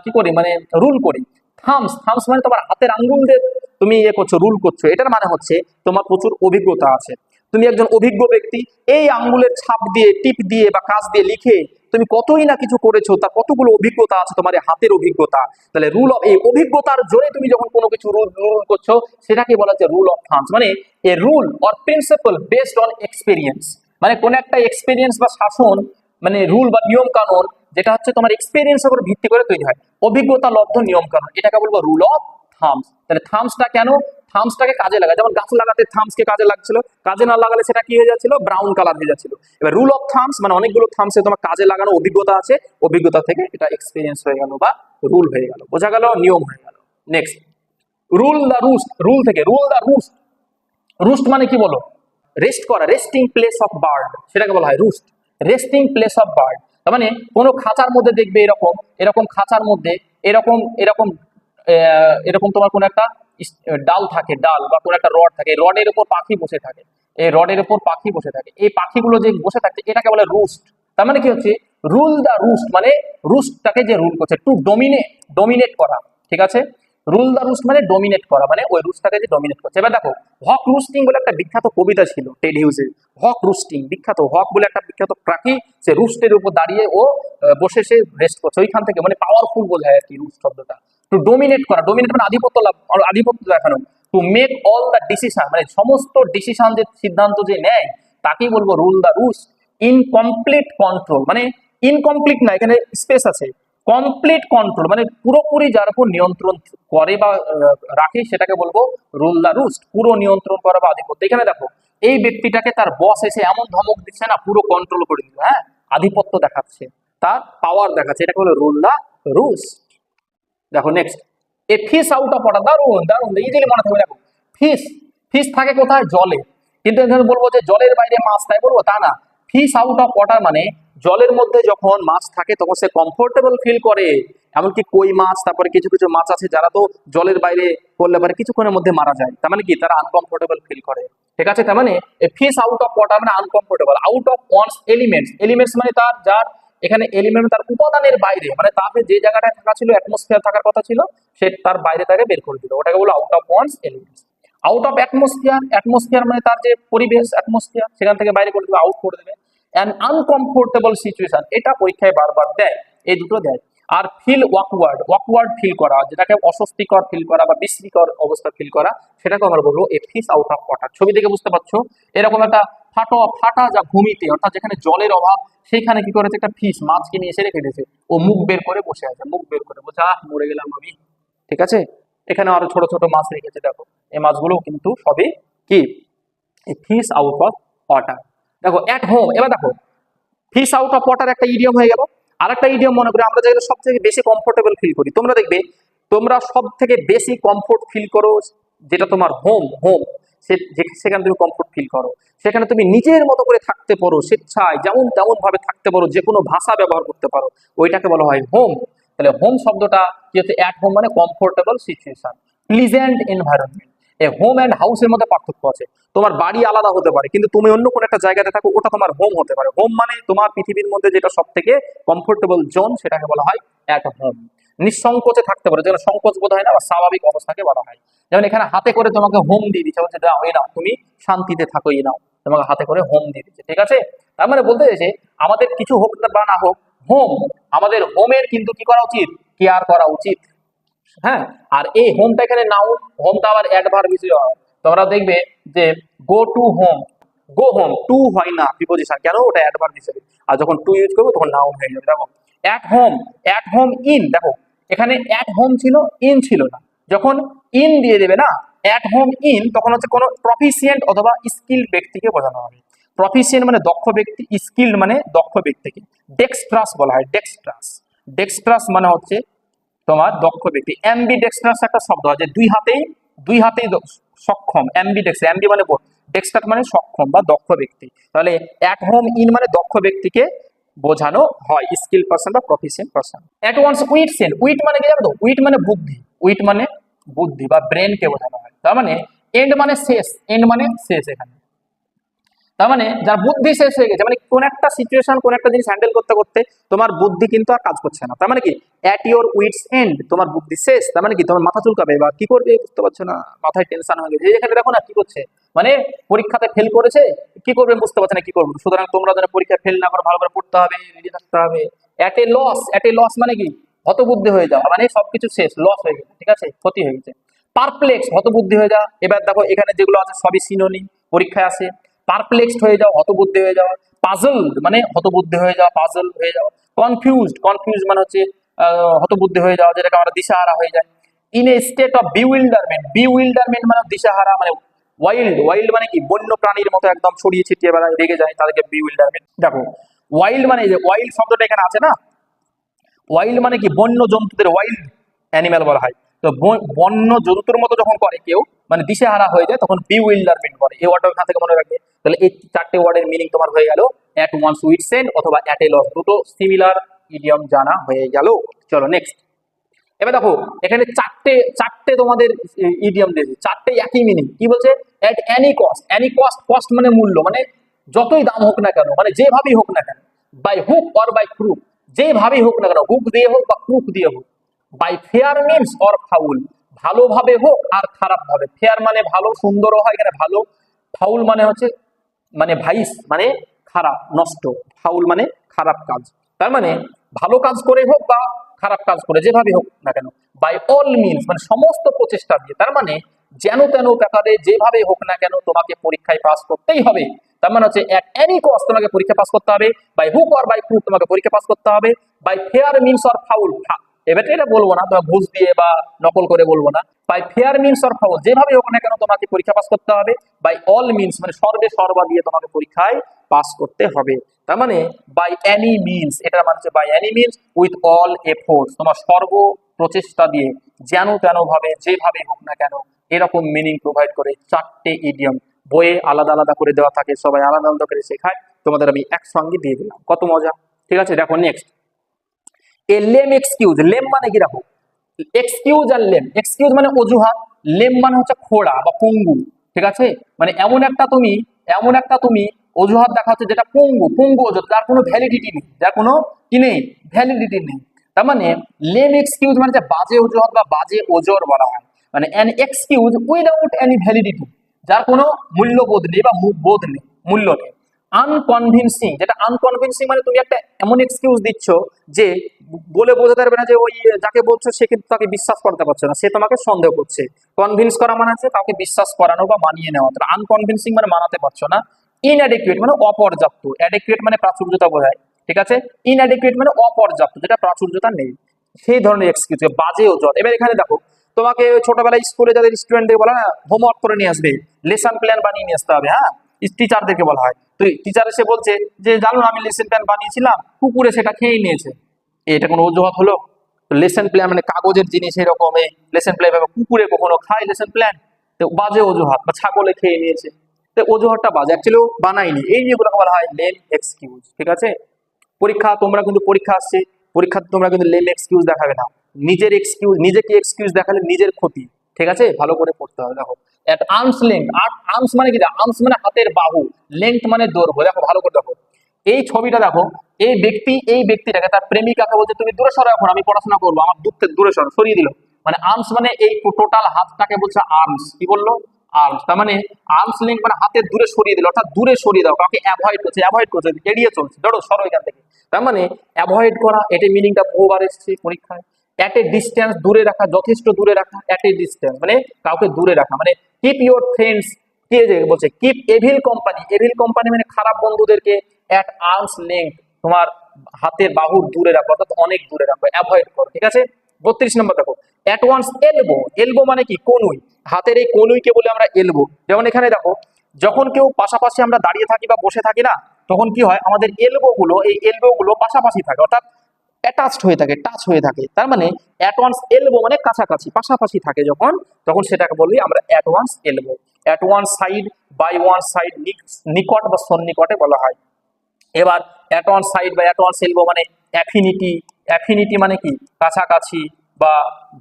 কি করি, মানে রুল করি। থামস মানে তোমার হাতের আঙ্গুল দিয়ে তুমি ইয়ে করছো, রুল করছো। এটার মানে হচ্ছে তোমার প্রচুর অভিজ্ঞতা আছে, তুমি একজন অভিজ্ঞ ব্যক্তি। এই আঙ্গুলের ছাপ দিয়ে, টিপ দিয়ে বা কাজ দিয়ে লিখে তুমি কতই না কিছু করেছো, তার কতগুলো অভিজ্ঞতা আছে তোমার এই হাতের অভিজ্ঞতা। তাহলে রুল অফ, এই অভিজ্ঞতার জোরে তুমি যখন কোনো কিছু রুল করছো, সেটাকে বলা হচ্ছে রুল অফ থামস। মানে a rule or principle based on experience. মানে কোন একটা এক্সপিরিয়েন্স বা শাসন, মানে রুল বা নিয়ম কানুন, যেটা হচ্ছে তোমার এক্সপিরিয়েন্সের উপর ভিত্তি করে তৈরি হয়, অভিজ্ঞতা লব্ধ নিয়ম কানুন, এটাকে বলবো রুল অফ থামস। তাহলে থামসটা কেন? থামসটাকে কাজে লাগায়, যেমন গাছ লাগাতে থামসকে কাজে লাগছিল, কাজে না লাগালে সেটা কি হয়ে যাচ্ছিল? ব্রাউন কালার হয়ে যাচ্ছিল। এবার রুল অফ থামস মানে অনেকগুলো থামসে তোমার কাজে লাগানো অভিজ্ঞতা আছে, অভিজ্ঞতা থেকে এটা এক্সপিরিয়েন্স হয়ে গেল বা রুল হয়ে গেল, বোঝা গেল? নিয়ম হয়ে গেল। Next, rule the roost. Rule থেকে রুল দ্য রুস্ট। রুস্ট মানে কি বলো? রেস্ট করা, রেস্টিং প্লেস অফ বার্ড, সেটাকে বলা হয় রুস্ট, রেস্টিং প্লেস অফ বার্ড। তার মানে কোনো খাঁচার মধ্যে দেখবে এরকম এরকম খাঁচার মধ্যে এরকম এরকম এরকম তোমার কোনো একটা ডাল থাকে, ডাল বা কোনো একটা রড থাকে, রডের উপর পাখি বসে থাকে, এই রডের উপর পাখি বসে থাকে, এই পাখিগুলো যে বসে থাকে এটাকে বলে রুস্ট। তার মানে কি হচ্ছে? রুল দ্য রুস্ট মানে রুস্টটাকে যে রুল করছে, টু ডোমিনেট করা, ঠিক আছে? রুল দ্য রুস্ট মানে ডোমিনেট করা, মানে ওই রুস্টটাকে যে ডোমিনেট করছে। এবার দেখো, হক রুস্টিং বলে একটা বিখ্যাত কবিতা ছিল টেড হিউজের। হক রুস্টিং বিখ্যাত, হক বলে একটা বিখ্যাত পাখি, সে রুস্টের উপর দাঁড়িয়ে ও বসে সে রেস্ট করছে। ওইখান থেকে মানে পাওয়ারফুল বোঝায় আর কি রুস্ট শব্দটা। টু ডোমিনেট করা, ডোমিনেট মানে আধিপত্য লাভ, আধিপত্য দেখানো। To make all the decision মানে সমস্ত ডিসিশন, যে সিদ্ধান্ত যে নেয়, তাকেই বলবো রুল দ্য রুস্ট। ইনকমপ্লিট কন্ট্রোল মানে ইনকমপ্লিট না, এখানে স্পেস আছে, কমপ্লিট কন্ট্রোল মানে পুরোপুরি যার উপর নিয়ন্ত্রণ করে বা রাখে, সেটাকে বলবো রুল দ্য রুস্ট, পুরো নিয়ন্ত্রণ করা বা আধিপত্য। এখানে দেখো এই ব্যক্তিটাকে তার বস এসে এমন ধমক দিচ্ছে না, পুরো কন্ট্রোল করে দিল, হ্যাঁ, আধিপত্য দেখাচ্ছে, তার পাওয়ার দেখাচ্ছে, এটাকে বলে রুল দ্য রুস্ট। দেখো next, a fish out of water. দারুন দারুন, ইজিলি মনে থাকবে। দেখো ফিশ, ফিশ থাকে কোথায়? জলে। কিন্তু এখানে বলবো যে জলের বাইরে মাছ, তাই বলবো? তা না। ফিশ আউট অফ ওয়াটার মানে জলের মধ্যে যখন মাছ থাকে তখন সে কমফোর্টেবল ফিল করে। এমনকি কই মাছ, তারপরে কিছু কিছু মাছ আছে যারা তো জলের বাইরে করলে পারে কিছুক্ষণের মধ্যে মারা যায়, তার মানে কি? তারা আনকমফোর্টেবল ফিল করে, ঠিক আছে? তার মানে ফিশ আউট অফ ওয়াটার মানে uncomfortable, out of wands elements. Elements মানে তার যার এখানে এলিমেন্ট তার উপাদানের বাইরে, মানে তাকে যে জায়গাটায় থাকা ছিল, অ্যাটমসফিয়ার থাকার কথা ছিল, সে তার বাইরে তাকে বের করে দিল, ওটাকে বলো out of wands elements. Out of atmosphere, atmosphere মানে তার যে পরিবেশ, অ্যাটমসফিয়ার, সেখান থেকে বাইরে করে দেবে, আউট করে দেবে। অ্যান আনকমফোর্টেবল সিচুয়েশন, এটা পরীক্ষায় বারবার দেয়, এই দুটো দেয়। আর ফিল ওয়াকওয়ার্ড, ওয়াকওয়ার্ড ফিল করা, যেটাকে অস্বস্তিকর ফিল করা বা বিস্মৃতিকর অবস্থা ফিল করা, সেটাকে আমরা বলবো এ ফিশ আউট অফ ওয়াটার। ছবি দেখে বুঝতে পারছো, এরকম একটা ফাটা যা ভূমিতে, অর্থাৎ যেখানে জলের অভাব, সেইখানে কি করেছে? একটা ফিশ, মাছকে নিয়ে এসে রেখে দিয়েছে, ও মুখ বের করে বসে আছে, মুখ বের করে বলছে আহ মরে গেলাম আমি, ঠিক আছে? এখানে আরো ছোট ছোট মাছ রেখেছে, দেখো এই মাছগুলো কিন্তু সবই কি? Fish out of water. দেখো অ্যাট হোম। এবার দেখো ফিশ আউট অফ ওয়াটার একটা ইডিয়ম হয়ে গেল। আর একটা ইডিয়ম মনে করি আমরা যেগুলো সব থেকে বেশি কমফোর্টেবল ফিল করি, তোমরা দেখবে তোমরা সব থেকে বেশি কমফোর্ট ফিল করো যেটা তোমার হোম, সেখানে তুমি কমফোর্ট ফিল করো, সেখানে তুমি নিজের মতো করে থাকতে পারো, স্বেচ্ছায় যেমন তেমন ভাবে থাকতে পারো, যে কোনো ভাষা ব্যবহার করতে পারো, ওইটাকে বলা হয় হোম। তাহলে হোম শব্দটা কি হচ্ছে? অ্যাট হোম মানে কমফোর্টেবল সিচুয়েশন, প্লিজেন্ট এনভায়রনমেন্ট। এই হোম অ্যান্ড হাউসের মধ্যে পার্থক্য আছে। তোমার বাড়ি আলাদা হতে পারে, কিন্তু তুমি অন্য কোনো একটা জায়গাতে থাকো, ওটা তোমার হোম হতে পারে। হোম মানে তোমার পৃথিবীর মধ্যে যেটা সব থেকে কমফোর্টেবল জোন, সেটাকে বলা হয় অ্যাট হোম। নিঃসংকোচে থাকতে পারে, যেন সংকোচ বোধ হয় না, বা স্বাভাবিক অবস্থাকে বলা হয়। যেমন এখানে হাতে করে তোমাকে হোম দিয়ে দিচ্ছে, বলছে দাও এই নাও, তুমি শান্তিতে থাকো, এই নাও, তোমাকে হাতে করে হোম দিয়ে দিচ্ছে, ঠিক আছে? তার মানে বলতে চাইছে আমাদের কিছু হোক বা না হোক, হোম, আমাদের হোমের কিন্তু কি করা উচিত? কেয়ার করা উচিত, হ্যাঁ। আর এই হোমটা এখানে নাউন, হোমটা আবার অ্যাডভার্ব হিসেবে হয়। তোমরা দেখবে যে go to home, go home, to হয় না প্রিপজিশন, কেন? ওটা অ্যাডভার্ব হিসেবে। আর যখন টু ইউজ করবো তখন নাউন হয়ে যাবে। দেখো অ্যাট হোম ইন, দেখো এখানে অ্যাট হোম ছিল, ইন ছিল না। যখন ইন দিয়ে দেবে না, অ্যাট হোম ইন, তখন হচ্ছে কোনো প্রফিসিয়েন্ট অথবা স্কিল ব্যক্তিকে বোঝানো হবে। প্রফিসিয়েন্ট মানে দক্ষ ব্যক্তি, স্কিল্ড মানে দক্ষ ব্যক্তিকে। ডেক্সট্রাস বলা হয়, ডেক্সট্রাস। ডেক্সট্রাস মানে হচ্ছে তোমার দক্ষ ব্যক্তি। এমবি ডেক্সট্রাস একটা শব্দ আছে, দুই হাতেই সক্ষম। এমবি ডেক্স, এমবি মানে ডেক্সট্রাস মানে সক্ষম বা দক্ষ ব্যক্তি। তাহলে অ্যাট হোম ইন মানে দক্ষ ব্যক্তিকে বোঝানো হয়, স্কিল পারসন বা proficient person. At one's wit's end, wit মানে কি জানো তো? উইট মানে বুদ্ধি, উইট মানে বুদ্ধি বা ব্রেনকে বোঝানো হয়। তার মানে এন্ড মানে শেষ, এন্ড মানে শেষ এখানে। তার মানে যার বুদ্ধি শেষ হয়ে গেছে, মানে কোন একটা সিচুয়েশন, কোন একটা জিনিস হ্যান্ডেল করতে করতে তোমার বুদ্ধি কিন্তু আর কাজ করছে না। তার মানে কি অ্যাট ইওর উইটস এন্ড, তোমার বুদ্ধি শেষ। তার মানে কি তোমার মাথা চুলকাবে বা কি করবে বুঝতে পারছো না, মাথায় টেনশন হয়ে গেছে। এখানে দেখো না কি করছে, মানে পরীক্ষাতে ফেল করেছে, কি করবে বুঝতে পারছে না কি করবে। সুতরাং তোমরা যেন পরীক্ষা ফেল না করো, ভালো করে পড়তে হবে, রেডি থাকতে হবে। At a loss, at a loss মানে কি হতবুদ্ধি হয়ে যাওয়া, মানে সবকিছু শেষ, লস হয়ে গেছে, ঠিক আছে, ক্ষতি হয়ে গেছে। পারপ্লেক্স, হতবুদ্ধি হয়ে যাওয়া। এবার দেখো এখানে যেগুলো আছে সবই সিনোনিম, পরীক্ষায় আসে। পারপ্লেক্সড হয়ে যাও, হতবুদ্ধি হয়ে যাওয়া। পাজলড মানে হতবুদ্ধি হয়ে যাওয়া, পাজল হয়ে যাওয়া। কনফিউজড, কনফিউজ মানে হচ্ছে হতবুদ্ধি হয়ে যাওয়া, যেটাকে আমরা দিশাহারা হয়ে যায়। ইন এ স্টেট অফ বিউইল্ডারমেন্ট, বিউইল্ডারমেন্ট মানে দিশাহারা, মানে ওয়াইল্ড, ওয়াইল্ড মানে কি বন্য প্রাণীর মতো একদম ছড়িয়ে ছিটিয়ে বেড়ায়, রেগে যায়, তাদেরকে বিউইল্ডারমেন্ট। দেখো ওয়াইল্ড মানে এই যে ওয়াইল্ড শব্দটা এখানে আছে না, ওয়াইল্ড মানে কি বন্য জন্তুদের ওয়াইল্ড অ্যানিম্যাল বলা হয়। তো বন্য জন্তুর মতো যখন করে কেউ, মানে দিশেহারা হয়ে যায়, তখন বিউইল্ডারমেন্ট করে। এই ওয়ার্ডটা এখান থেকে মনে রাখবে। তাহলে এই চারটে ওয়ার্ডের মিনিং তোমার হয়ে গেল অ্যাট ওয়ান্স উইট সেন্ট অথবা অ্যাট এ লস, দুটো সিমিলার ইডিয়ম জানা হয়ে গেল। চলো নেক্সট। এবার দেখো এখানে চারটে চারটে তোমাদের ইডিয়ম দিয়েছে, চারটে একই মিনিং। কি বলছে? At any cost, any cost, cost মানে মূল্য, মানে যতই দাম হোক না কেন, মানে যেভাবেই হোক না কেন। By hook or by crook, যেভাবেই হোক না কেন, হুক দিয়ে হোক বা ক্রুক দিয়ে হোক। By fair means or foul, ভালোভাবে হোক আর খারাপ ভাবে। ফেয়ার মানে ভালো, সুন্দরও হয় এখানে ভালো। ফাউল মানে হচ্ছে মানে ভাইস মানে খারাপ, নষ্ট। ফাউল মানে খারাপ কাজ। তার মানে ভালো কাজ করে হোক বা খারাপ কাজ করে, যেভাবে হোক না কেন। বাই অল মিনস মানে সমস্ত প্রচেষ্টা দিয়ে। তার মানে যেন তেন ব্যাপারে যেভাবে হোক না কেন তোমাকে পরীক্ষায় পাস করতেই হবে। তার মানে হচ্ছে এট এনি কস্ট তোমাকে পরীক্ষা পাস করতে হবে। By hook or by crook তোমাকে পরীক্ষা পাস করতে হবে। By fair means or foul, এবার এটা বলবো না তোমার ঘুষ দিয়ে বা নকল করে বলবো না। By fair means or foul, যেভাবে হোক না কেন তোমাকে পরীক্ষা পাস করতে হবে। বাই অল মিনস মানে সর্বে সর্বা দিয়ে তোমাকে পরীক্ষায় পাস করতে হবে। তার মানে বাই এনি মিনস, এটার মানে হচ্ছে by any means with all efforts, তোমার সর্ব প্রচেষ্টা দিয়ে, যেন তেন ভাবে, যেভাবে হোক না কেন, এরকম মিনিং প্রোভাইড করে চারটে ইডিয়ম। বইয়ে আলাদা আলাদা করে দেওয়া থাকে, সবাই আলাদা আলাদা করে শেখায়, তোমাদের আমি একসঙ্গে দিয়ে দিলাম, কত মজা। ঠিক আছে, দেখো নেক্সট। এ লেম এক্সকিউজ, লেম মানে কি রাখো, এক্সকিউজ আর লেম। এক্সকিউজ মানে অজুহাত, লেম মানে হচ্ছে খোড়া বা পঙ্গু। ঠিক আছে, মানে এমন একটা তুমি অজুহাত দেখাচ্ছে যেটা পঙ্গু, পঙ্গু অজুহাত, যার কোনো ভ্যালিডিটি নেই, যার কোনো কি নেই, ভ্যালিডিটি নেই। তার মানে লেম এক্সকিউজ মানে যে বাজে অজুহাত বা বাজে ওজোর বলা হয়। মানে an excuse without any validity, যার কোনো মূল্যবোধ নেই বা বোধ নেই, মূল্য নেই। আনকনভিনসিং, যেটা আনকনভিনসিং মানে তুমি একটা এমন এক্সকিউজ দিচ্ছ যে বলে বোঝাতে পারবে না, যে ওই যাকে বলছো সে কিন্তু তাকে বিশ্বাস করতে পারছে না, সে তোমাকে সন্দেহ করছে। কনভিন্স করা মানে হচ্ছে কাউকে বিশ্বাস করানো বা মানিয়ে নেওয়া। আনকনভিনসিং মানে মানাতে পারছো না। ইনঅ্যাডিকুয়েট মানে অপর্যাপ্ত, অ্যাডিকুয়েট মানে প্রাচুর্যতা বোঝায়। ঠিক আছে, ইনঅ্যাডিকুয়েট মানে অপর্যাপ্ত, যেটা প্রাচুর্যতা নেই, সেই ধরনের এক্সকিউজ, বাজে অজুহাত। এবার এখানে দেখো তোমাকে ছোটবেলায় স্কুলে যাদের স্টুডেন্টদের বলা না হোমওয়ার্ক করে নিয়ে আসবে, লেসন প্ল্যান বানিয়ে নিয়ে আসতে হবে। হ্যাঁ, টিচারদেরকে বলা হয়। তো টিচার এসে বলছে যে জানো আমি লেসন প্ল্যান বানিয়েছিলাম, কুকুরে সেটা খেয়ে নিয়েছে। এটা কোনো অজুহাত হলো? লেসন প্ল্যান মানে কাগজের জিনিস, এরকম এই লেসন প্ল্যান কুকুরে কখনো খায় লেসন প্ল্যান? তো বাজে অজুহাত, বা ছাগলে খেয়ে নিয়েছে, তো অজুহাতটা বাজে, অ্যাকচুয়ালি বানায়নি। এই নিয়েগুলোকে বলা হয় লেম এক্সকিউজ। ঠিক আছে, পরীক্ষা তোমরা কিন্তু পরীক্ষা আসছে, পরীক্ষাতে তোমরা কিন্তু লেম এক্সকিউজ দেখাবে না। নিজের এক্সকিউজ, নিজেকে এক্সকিউজ দেখালে নিজের ক্ষতি। ঠিক আছে, ভালো করে পড়তে হবে। দেখো এট আর্মস লেংথ, আর্মস মানে কি, আর্মস মানে হাতের বাহু, লেংথ মানে দৈর্ঘ্য। দেখো ভালো করে দেখো এই ছবিটা, দেখো এই ব্যক্তিটাকে তার প্রেমিকাকে বলছে তুমি দূরে সরো, এখন আমি পড়াশোনা করবো, আমার দূর থেকে দূরে সরো, সরিয়ে দিল। মানে আর্মস মানে এই টোটাল হাতটাকে বলছে আর্মস। কি বললো? আর্মস। তার মানে আর্মস লেংথ মানে হাতের দূরে সরিয়ে দিল, অর্থাৎ দূরে সরিয়ে দাও, কাউকে অ্যাভয়েড করছে, এড়িয়ে চলছে, ধরো সরো এখান থেকে। তার মানে অ্যাভয়েড করা, এটি মিনিংটা বহুবার এসেছে পরীক্ষায়। অ্যাট এ ডিস্টেন্স, দূরে রাখা, যথেষ্ট দূরে রাখা। অ্যাট এ ডিস্টেন্স মানে কাউকে দূরে রাখা। মানে কিপ ইউর ফ্রেন্ডস, কে যে বলছে keep evil company, evil company মানে খারাপ বন্ধুদেরকে অ্যাট আর্মস লেংথ, তোমার হাতের বাহুর দূরে রাখো, অর্থাৎ অনেক দূরে রাখো, অ্যাভয়েড করো। ঠিক আছে, 32 নম্বর দেখো অ্যাট ওয়ান্স এলবো। এলবো মানে কি? কনুই, হাতের এই কনুইকে বলে আমরা এলবো। যেমন এখানে দেখো যখন কেউ পাশাপাশি আমরা দাঁড়িয়ে থাকি বা বসে থাকি না, তখন কি হয়, আমাদের এই এলবো গুলো পাশাপাশি থাকে, অর্থাৎ অ্যাটাচড হয়ে থাকে, টাচ হয়ে থাকে। তার মানে অ্যাট ওয়ান্স এলবো মানে কাছাকাছি, পাশাপাশি থাকে যখন, তখন সেটাকে বলি আমরা at one's elbow. At one side, by one side, নিকট বা সন্নিকটে বলা হয়। এবার অ্যাট ওয়ান সাইড বা অ্যাট ওয়ান এলবো মানে অ্যাফিনিটি। অ্যাফিনিটি মানে কি, কাছাকাছি, বা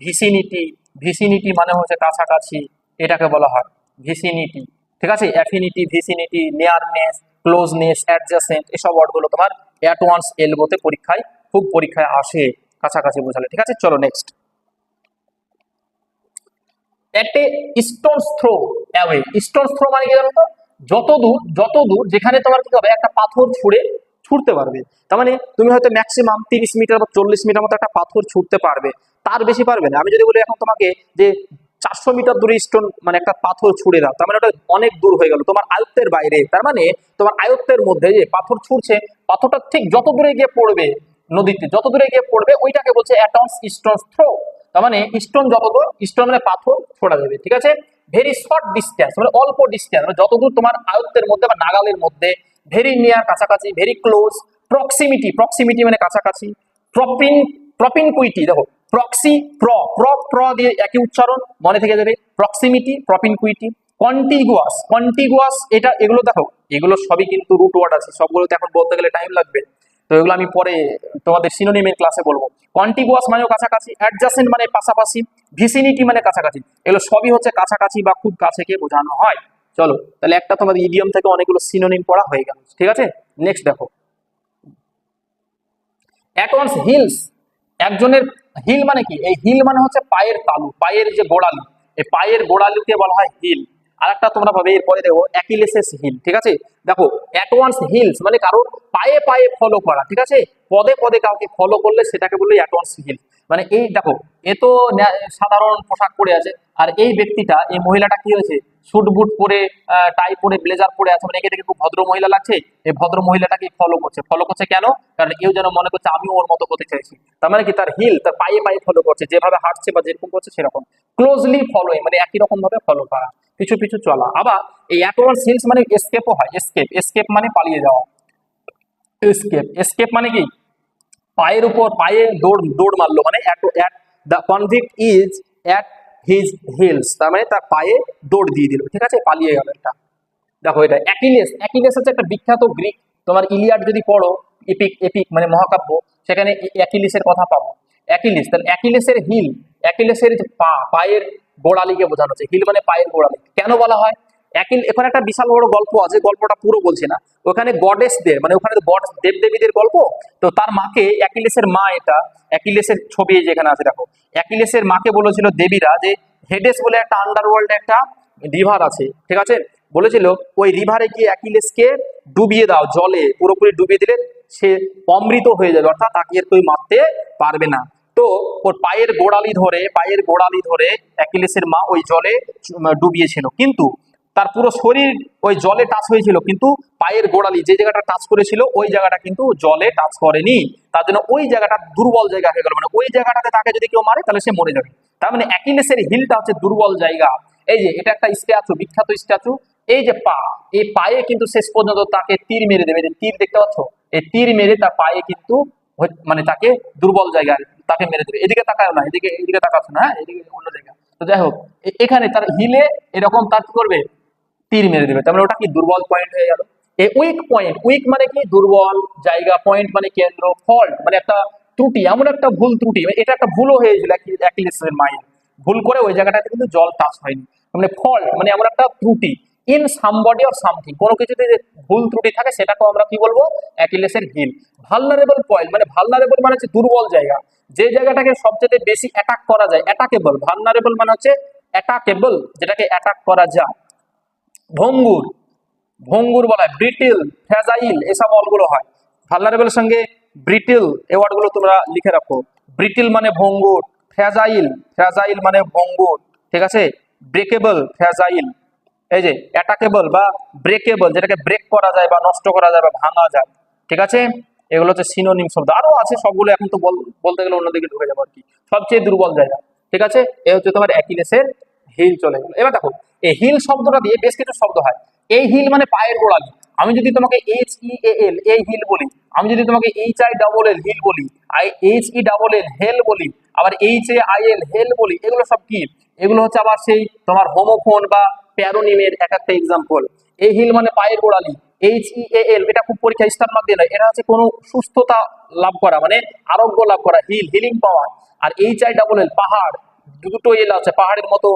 ভিসিনিটি। ভিসিনিটি মানে হচ্ছে কাছাকাছি, এটাকে বলা হয় ভিসিনিটি। ঠিক আছে, অ্যাফিনিটি, ভিসিনিটি, নিয়ারনেস, ক্লোজনেস, অ্যাডজাসেন্ট, এসব ওয়ার্ডগুলো তোমার অ্যাট ওয়ান্স এলবোতে খুব পরীক্ষায় আসে, কাছাকাছি বোঝালে। ঠিক আছে, চলো নেক্সট। At a stone's throw away. Stone's throw মানে কি জানো তো, যত দূর যেখানে তোমার কি হবে, একটা পাথর ছুটতে পারবে। তার মানে তুমি হয়তো ম্যাক্সিমাম 30 মিটার বা 40 মিটার মতো একটা পাথর ছুটতে পারবে, তার বেশি পারবে না। আমি যদি বলি এখন তোমাকে যে 400 মিটার দূরে স্টোন মানে একটা পাথর ছুড়ে দাও, তার মানে ওটা অনেক দূর হয়ে গেল, তোমার আয়ত্তের বাইরে। তার মানে তোমার আয়ত্তের মধ্যে যে পাথর ছুটছে, পাথরটা ঠিক যত দূরে গিয়ে পড়বে, নদীতে যত দূরে গিয়ে পড়বে, ওইটাকে বলছে অ্যাটনস স্টোনস থ্রো। তার মানে স্টোন যতদূর, স্টোন মানে পাথর ছোড়া যাবে। ঠিক আছে, ভেরি শর্ট ডিস্টেন্স মানে অল্প ডিস্টেন্স, মানে যতদূর তোমার আয়ত্তের মধ্যে বা নাগালের মধ্যে। ভেরি নিয়ার কাছাকাছি, ভেরি ক্লোজ। প্রক্সিমিটি, প্রক্সিমিটি মানে কাছাকাছি। প্রপিনকুইটি, দেখো প্রক্সি প্র দিয়ে একই উচ্চারণ, মনে থেকে যাবে। প্রক্সিমিটি, প্রপিনকুইটি। কন্টিগুয়াস, কন্টিগুয়াস, এগুলো দেখো, এগুলো সবই কিন্তু রুট ওয়ার্ড আছে, সবগুলোতে এখন বলতে গেলে টাইম লাগবে, তো এগুলো আমি পরে তোমাদের সিনোনিমের ক্লাসে বলবো। কন্টিগুয়াস মানেও কাছাকাছি, অ্যাডজাসেন্ট মানে পাশাপাশি, ভিসিনিটি মানে কাছাকাছি, এগুলো সবই হচ্ছে কাছাকাছি বা খুব কাছে কে বোঝানো হয়। চলো তাহলে একটা তোমাদের ইডিয়ম থেকে অনেকগুলো সিনোনিম পড়া হয়ে গেল। ঠিক আছে, নেক্সট দেখো। অ্যাট ওয়ান্স হিলস, একজনের হিল মানে কি, এই হিল মানে হচ্ছে পায়ের তালু, পায়ের যে গোড়ালি, এই পায়ের গোড়ালিকে বলা হয় হিল। আর একটা তোমরা পাবে এরপরে দেখো অ্যাকিলেসেস হিল। ঠিক আছে, দেখো অ্যাট ওয়ান্স হিলস মানে কারোর পায়ে পায়ে ফলো করা। ঠিক আছে, পদে পদে কাউকে ফলো করলে সেটাকে বললো অ্যাট ওয়ান্স হিল। মানে এই দেখো, এ তো সাধারণ পোশাক পরে আছে, আর এই ব্যক্তিটা, এই মহিলাটা কি হয়েছে, স্যুট বুট পরে, টাই পরে, ব্লেজার পরে আছে, মানে একে দেখে খুব ভদ্র মহিলা লাগছে। এই ভদ্র মহিলাটাকে ফলো করছে কেন, কারণ কেউ যেন মনে করছে আমি ওর মতো হতে চাইছি। তার মানে কি, তার হিল, তার পায়ে পায়ে ফলো করছে, যেভাবে হাঁটছে বা যেরকম করছে সেরকম। ক্লোজলি ফলোইং মানে একই রকম ভাবে ফলো করা, পিছু পিছু চলা। আবার এই অ্যাটওয়ার্স হিলস মানে এসকেপও হয়, এসকেপ মানে পালিয়ে যাওয়া। এসকেপ মানে কি, পায়ের উপর পায়ে দৌড় মারলো, মানে the convict is at his hills, তার মানে তার পায়ে দৌড় দিয়ে দিল। ঠিক আছে, পালিয়ে গেল এটা। দেখো এটা অ্যাকিলেস, অ্যাকিলেস হচ্ছে একটা বিখ্যাত গ্রিক, তোমার ইলিয়াড যদি পড়ো, এপিক মানে মহাকাব্য, সেখানে অ্যাকিলিসের কথা পাবো। অ্যাকিলিস, তাহলে অ্যাকিলেসের হিল, অ্যাকিলেসের যে পায়ের গোড়ালিকে বোঝানো হচ্ছে, হিল মানে পায়ের গোড়ালি। কেন বলা হয় এখানে একটা বিশাল বড় গল্প আছে, গল্পটা পুরো বলছি না। ওখানে গডেসদের মানে ওখানে গড দেবদেবীদের গল্প, তো তার মাকে, অ্যাকিলেসের মা, এটা অ্যাকিলেসের ছবি যেখানে আছে দেখো, অ্যাকিলেসের মাকে বলেছিল দেবীরা যে হেডেস বলে একটা আন্ডারওয়ার্ল্ডে একটা রিভার আছে। ঠিক আছে, বলেছিল ওই রিভারে গিয়ে অ্যাকিলেসকে ডুবিয়ে দাও, জলে পুরোপুরি ডুবিয়ে দিলে সে অমৃত হয়ে যাবে, অর্থাৎ তাকে আর কেউ মারতে পারবে না। তো ওর পায়ের গোড়ালি ধরে অ্যাকিলেসের মা ওই জলে ডুবিয়েছিল, কিন্তু তার পুরো শরীর ওই জলে টাচ হয়েছিল, কিন্তু পায়ের গোড়ালি যে জায়গাটা টাচ করেছিল ওই জায়গাটা কিন্তু জলে টাচ করেনি। তার জন্য ওই জায়গাটা দুর্বল জায়গা হয়ে গেল, মানে ওই জায়গাটাতে তাকে যদি কেউ মারে তাহলে সে মরে যাবে। তার মানে অ্যাকিলেসের হিলটা হচ্ছে দুর্বল জায়গা। এই যে এটা একটা স্ট্যাচু, বিখ্যাত স্ট্যাচু, এই যে এই পায়ে কিন্তু শেষ পর্যন্ত তাকে তীর মেরে দেবে, তীর দেখতে পাচ্ছ, এই তীর মেরে তার পায়ে কিন্তু মানে তাকে দুর্বল জায়গায় তাকে মেরে দেবে। এদিকে তাকায় না, এদিকে তাকাচ্ছ না, হ্যাঁ এদিকে অন্য জায়গা। তো যাই হোক, এখানে তার হিলে এরকম তার কি করবে, তীর মেরে দেবে। তার মানে ওটা কি দুর্বল পয়েন্ট হয়ে গেল। এই উইক পয়েন্ট, উইক মানে কি দুর্বল জায়গা, পয়েন্ট মানে কেন্দ্র, ফল্ট মানে একটা ত্রুটি, এমন একটা ভুল ত্রুটি, এটা একটা ভুলও হয়েছিল অ্যাকিলেসের মায়ের, ভুল করে ওই জায়গাটাতে কিন্তু জল টাচ হয়নি। মানে ফল্ট মানে এমন একটা ত্রুটি, ইন সামবডি অর সামথিং, কোনো কিছুতে যে ভুল ত্রুটি থাকে সেটাকেও আমরা কি বলবো, অ্যাকিলেসের হিল। ভালনারেবল পয়েন্ট মানে ভালনারেবল মানে হচ্ছে দুর্বল জায়গা, যে জায়গাটাকে সবচেয়ে বেশি অ্যাটাক করা যায়, অ্যাটাকেবল। ভালনারেবল মানে হচ্ছে অ্যাটাকেবল, যেটাকে অ্যাটাক করা যায়। ভঙ্গুর, ভঙ্গুর বলা হয়, ব্রিটিল, ফ্র্যাজাইল, এসব অলগুলো হয়। ভালনারেবলের সঙ্গে ব্রিটিল এই ওয়ার্ডগুলো তোমরা লিখে রাখো। ব্রিটিল মানে ভঙ্গুর, ফ্র্যাজাইল, ফ্র্যাজাইল মানে ভঙ্গুর। ঠিক আছে, ব্রেকেবল, ফ্র্যাজাইল। এই যে অ্যাটাকেবল বা ব্রেকেবল, যেটাকে ব্রেক করা যায় বা নষ্ট করা যায় বা ভাঙা যায়। ঠিক আছে, এগুলো হচ্ছে সিনোনিম শব্দ, আরো আছে সবগুলো, এখন তো বলতে গেলে অন্যদিকে ঢুকে যাবো আর কি। সবচেয়ে দুর্বল জায়গা। ঠিক আছে, এ হচ্ছে তোমার অ্যাকিলেসের হিল চলে গেল। এবার দেখো এই হিল শব্দটা দিয়ে বেশ কিছু শব্দ হয়। এই হিল মানে পায়ের গোড়ালি। আমি যদি তোমাকে HEAL এই হিল বলি, আমি যদি তোমাকে HILL হিল বলি, HELL হেল বলি, আবার HAIL হেল বলি, এগুলো সব কি? এগুলো হচ্ছে আবার সেই তোমার হোমোফোন বা প্যারোনিমের এক একটা এক্সাম্পল। এই হিল মানে পায়ের গোড়ালি। HEAL এটা খুব পরীক্ষা স্টার মার্ক দিয়ে না, এটা হচ্ছে কোনো সুস্থতা লাভ করা, মানে আরোগ্য লাভ করা, হিলিং পাওয়ার। আর HILL পাহাড়, দুটো এল আছে, পাহাড়ের মতো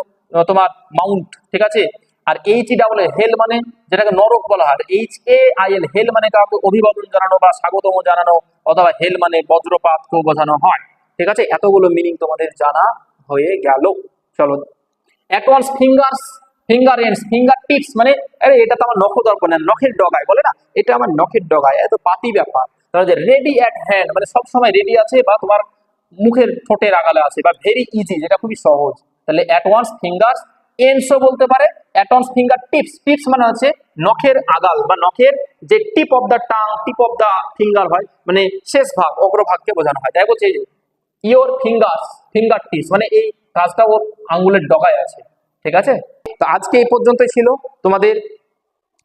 তোমার মাউন্ট, ঠিক আছে। আর HELL হেল মানে যেটাকে নরক বলা হয়। HAIL হেল মানে কাউকে অভিবাদন জানানো বা স্বাগতম জানানো, অথবা হেল মানে বজ্রপাতকেও বোঝানো হয়, ঠিক আছে। এতগুলো মিনিং তোমাদের জানা হয়ে গেল। চলো, advance fingers, finger ends, finger tips মানে আরে এটা তো আমার নখদর্পণ না, নখের ডগায় বলে না, এটা আমার নখের ডগায়, এত পাতি ব্যাপার। তাহলে রেডি অ্যাট হ্যান্ড মানে সব সময় রেডি আছে, বা তোমার মুখের ঠোঁটের আগালে আছে, বা ভেরি ইজি যেটা খুবই সহজ। তাহলে অ্যাডভান্স ফিঙ্গার্স এন্ডসও বলতে পারে। অ্যাডভান্স ফিঙ্গার টিপস, টিপস মানে হচ্ছে নখের আগাল বা নখের যে tip of the tongue, tip of the finger হয়, মানে শেষ ভাগ, অগ্রভাগকে বোঝানো হয়। তাই বলছে এই যে ইওর ফিঙ্গার্স, ফিঙ্গার টিপস মানে এই কাজটা ওর আঙ্গুলের ডগায় আছে, ঠিক আছে। তো আজকে এই পর্যন্তই ছিল তোমাদের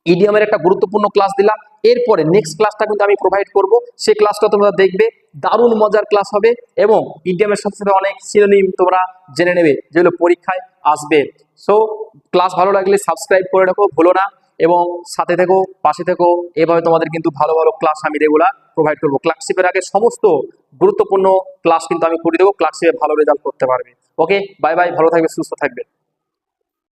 ইডিয়ামের একটা গুরুত্বপূর্ণ ক্লাস দিলাম। এরপরে নেক্সট ক্লাসটা কিন্তু আমি প্রোভাইড করব, সেই ক্লাসটা তোমরা দেখবে, দারুণ মজার ক্লাস হবে, এবং ইডিয়ামের সাথে সাথে অনেক সিনোনিম তোমরা জেনে নেবে যেগুলো পরীক্ষায় আসবে। সো ক্লাস ভালো লাগলে সাবস্ক্রাইব করে রাখো, ভুলো না, এবং সাথে থেকো, পাশে থেকো। এভাবে তোমাদের কিন্তু ভালো ভালো ক্লাস আমি রেগুলার প্রোভাইড করবো। ক্লার্কশিপের আগে সমস্ত গুরুত্বপূর্ণ ক্লাস কিন্তু আমি করে দেবো, ক্লার্কশিপে ভালো রেজাল্ট করতে পারবে। ওকে, বাই বাই, ভালো থাকবে, সুস্থ থাকবে।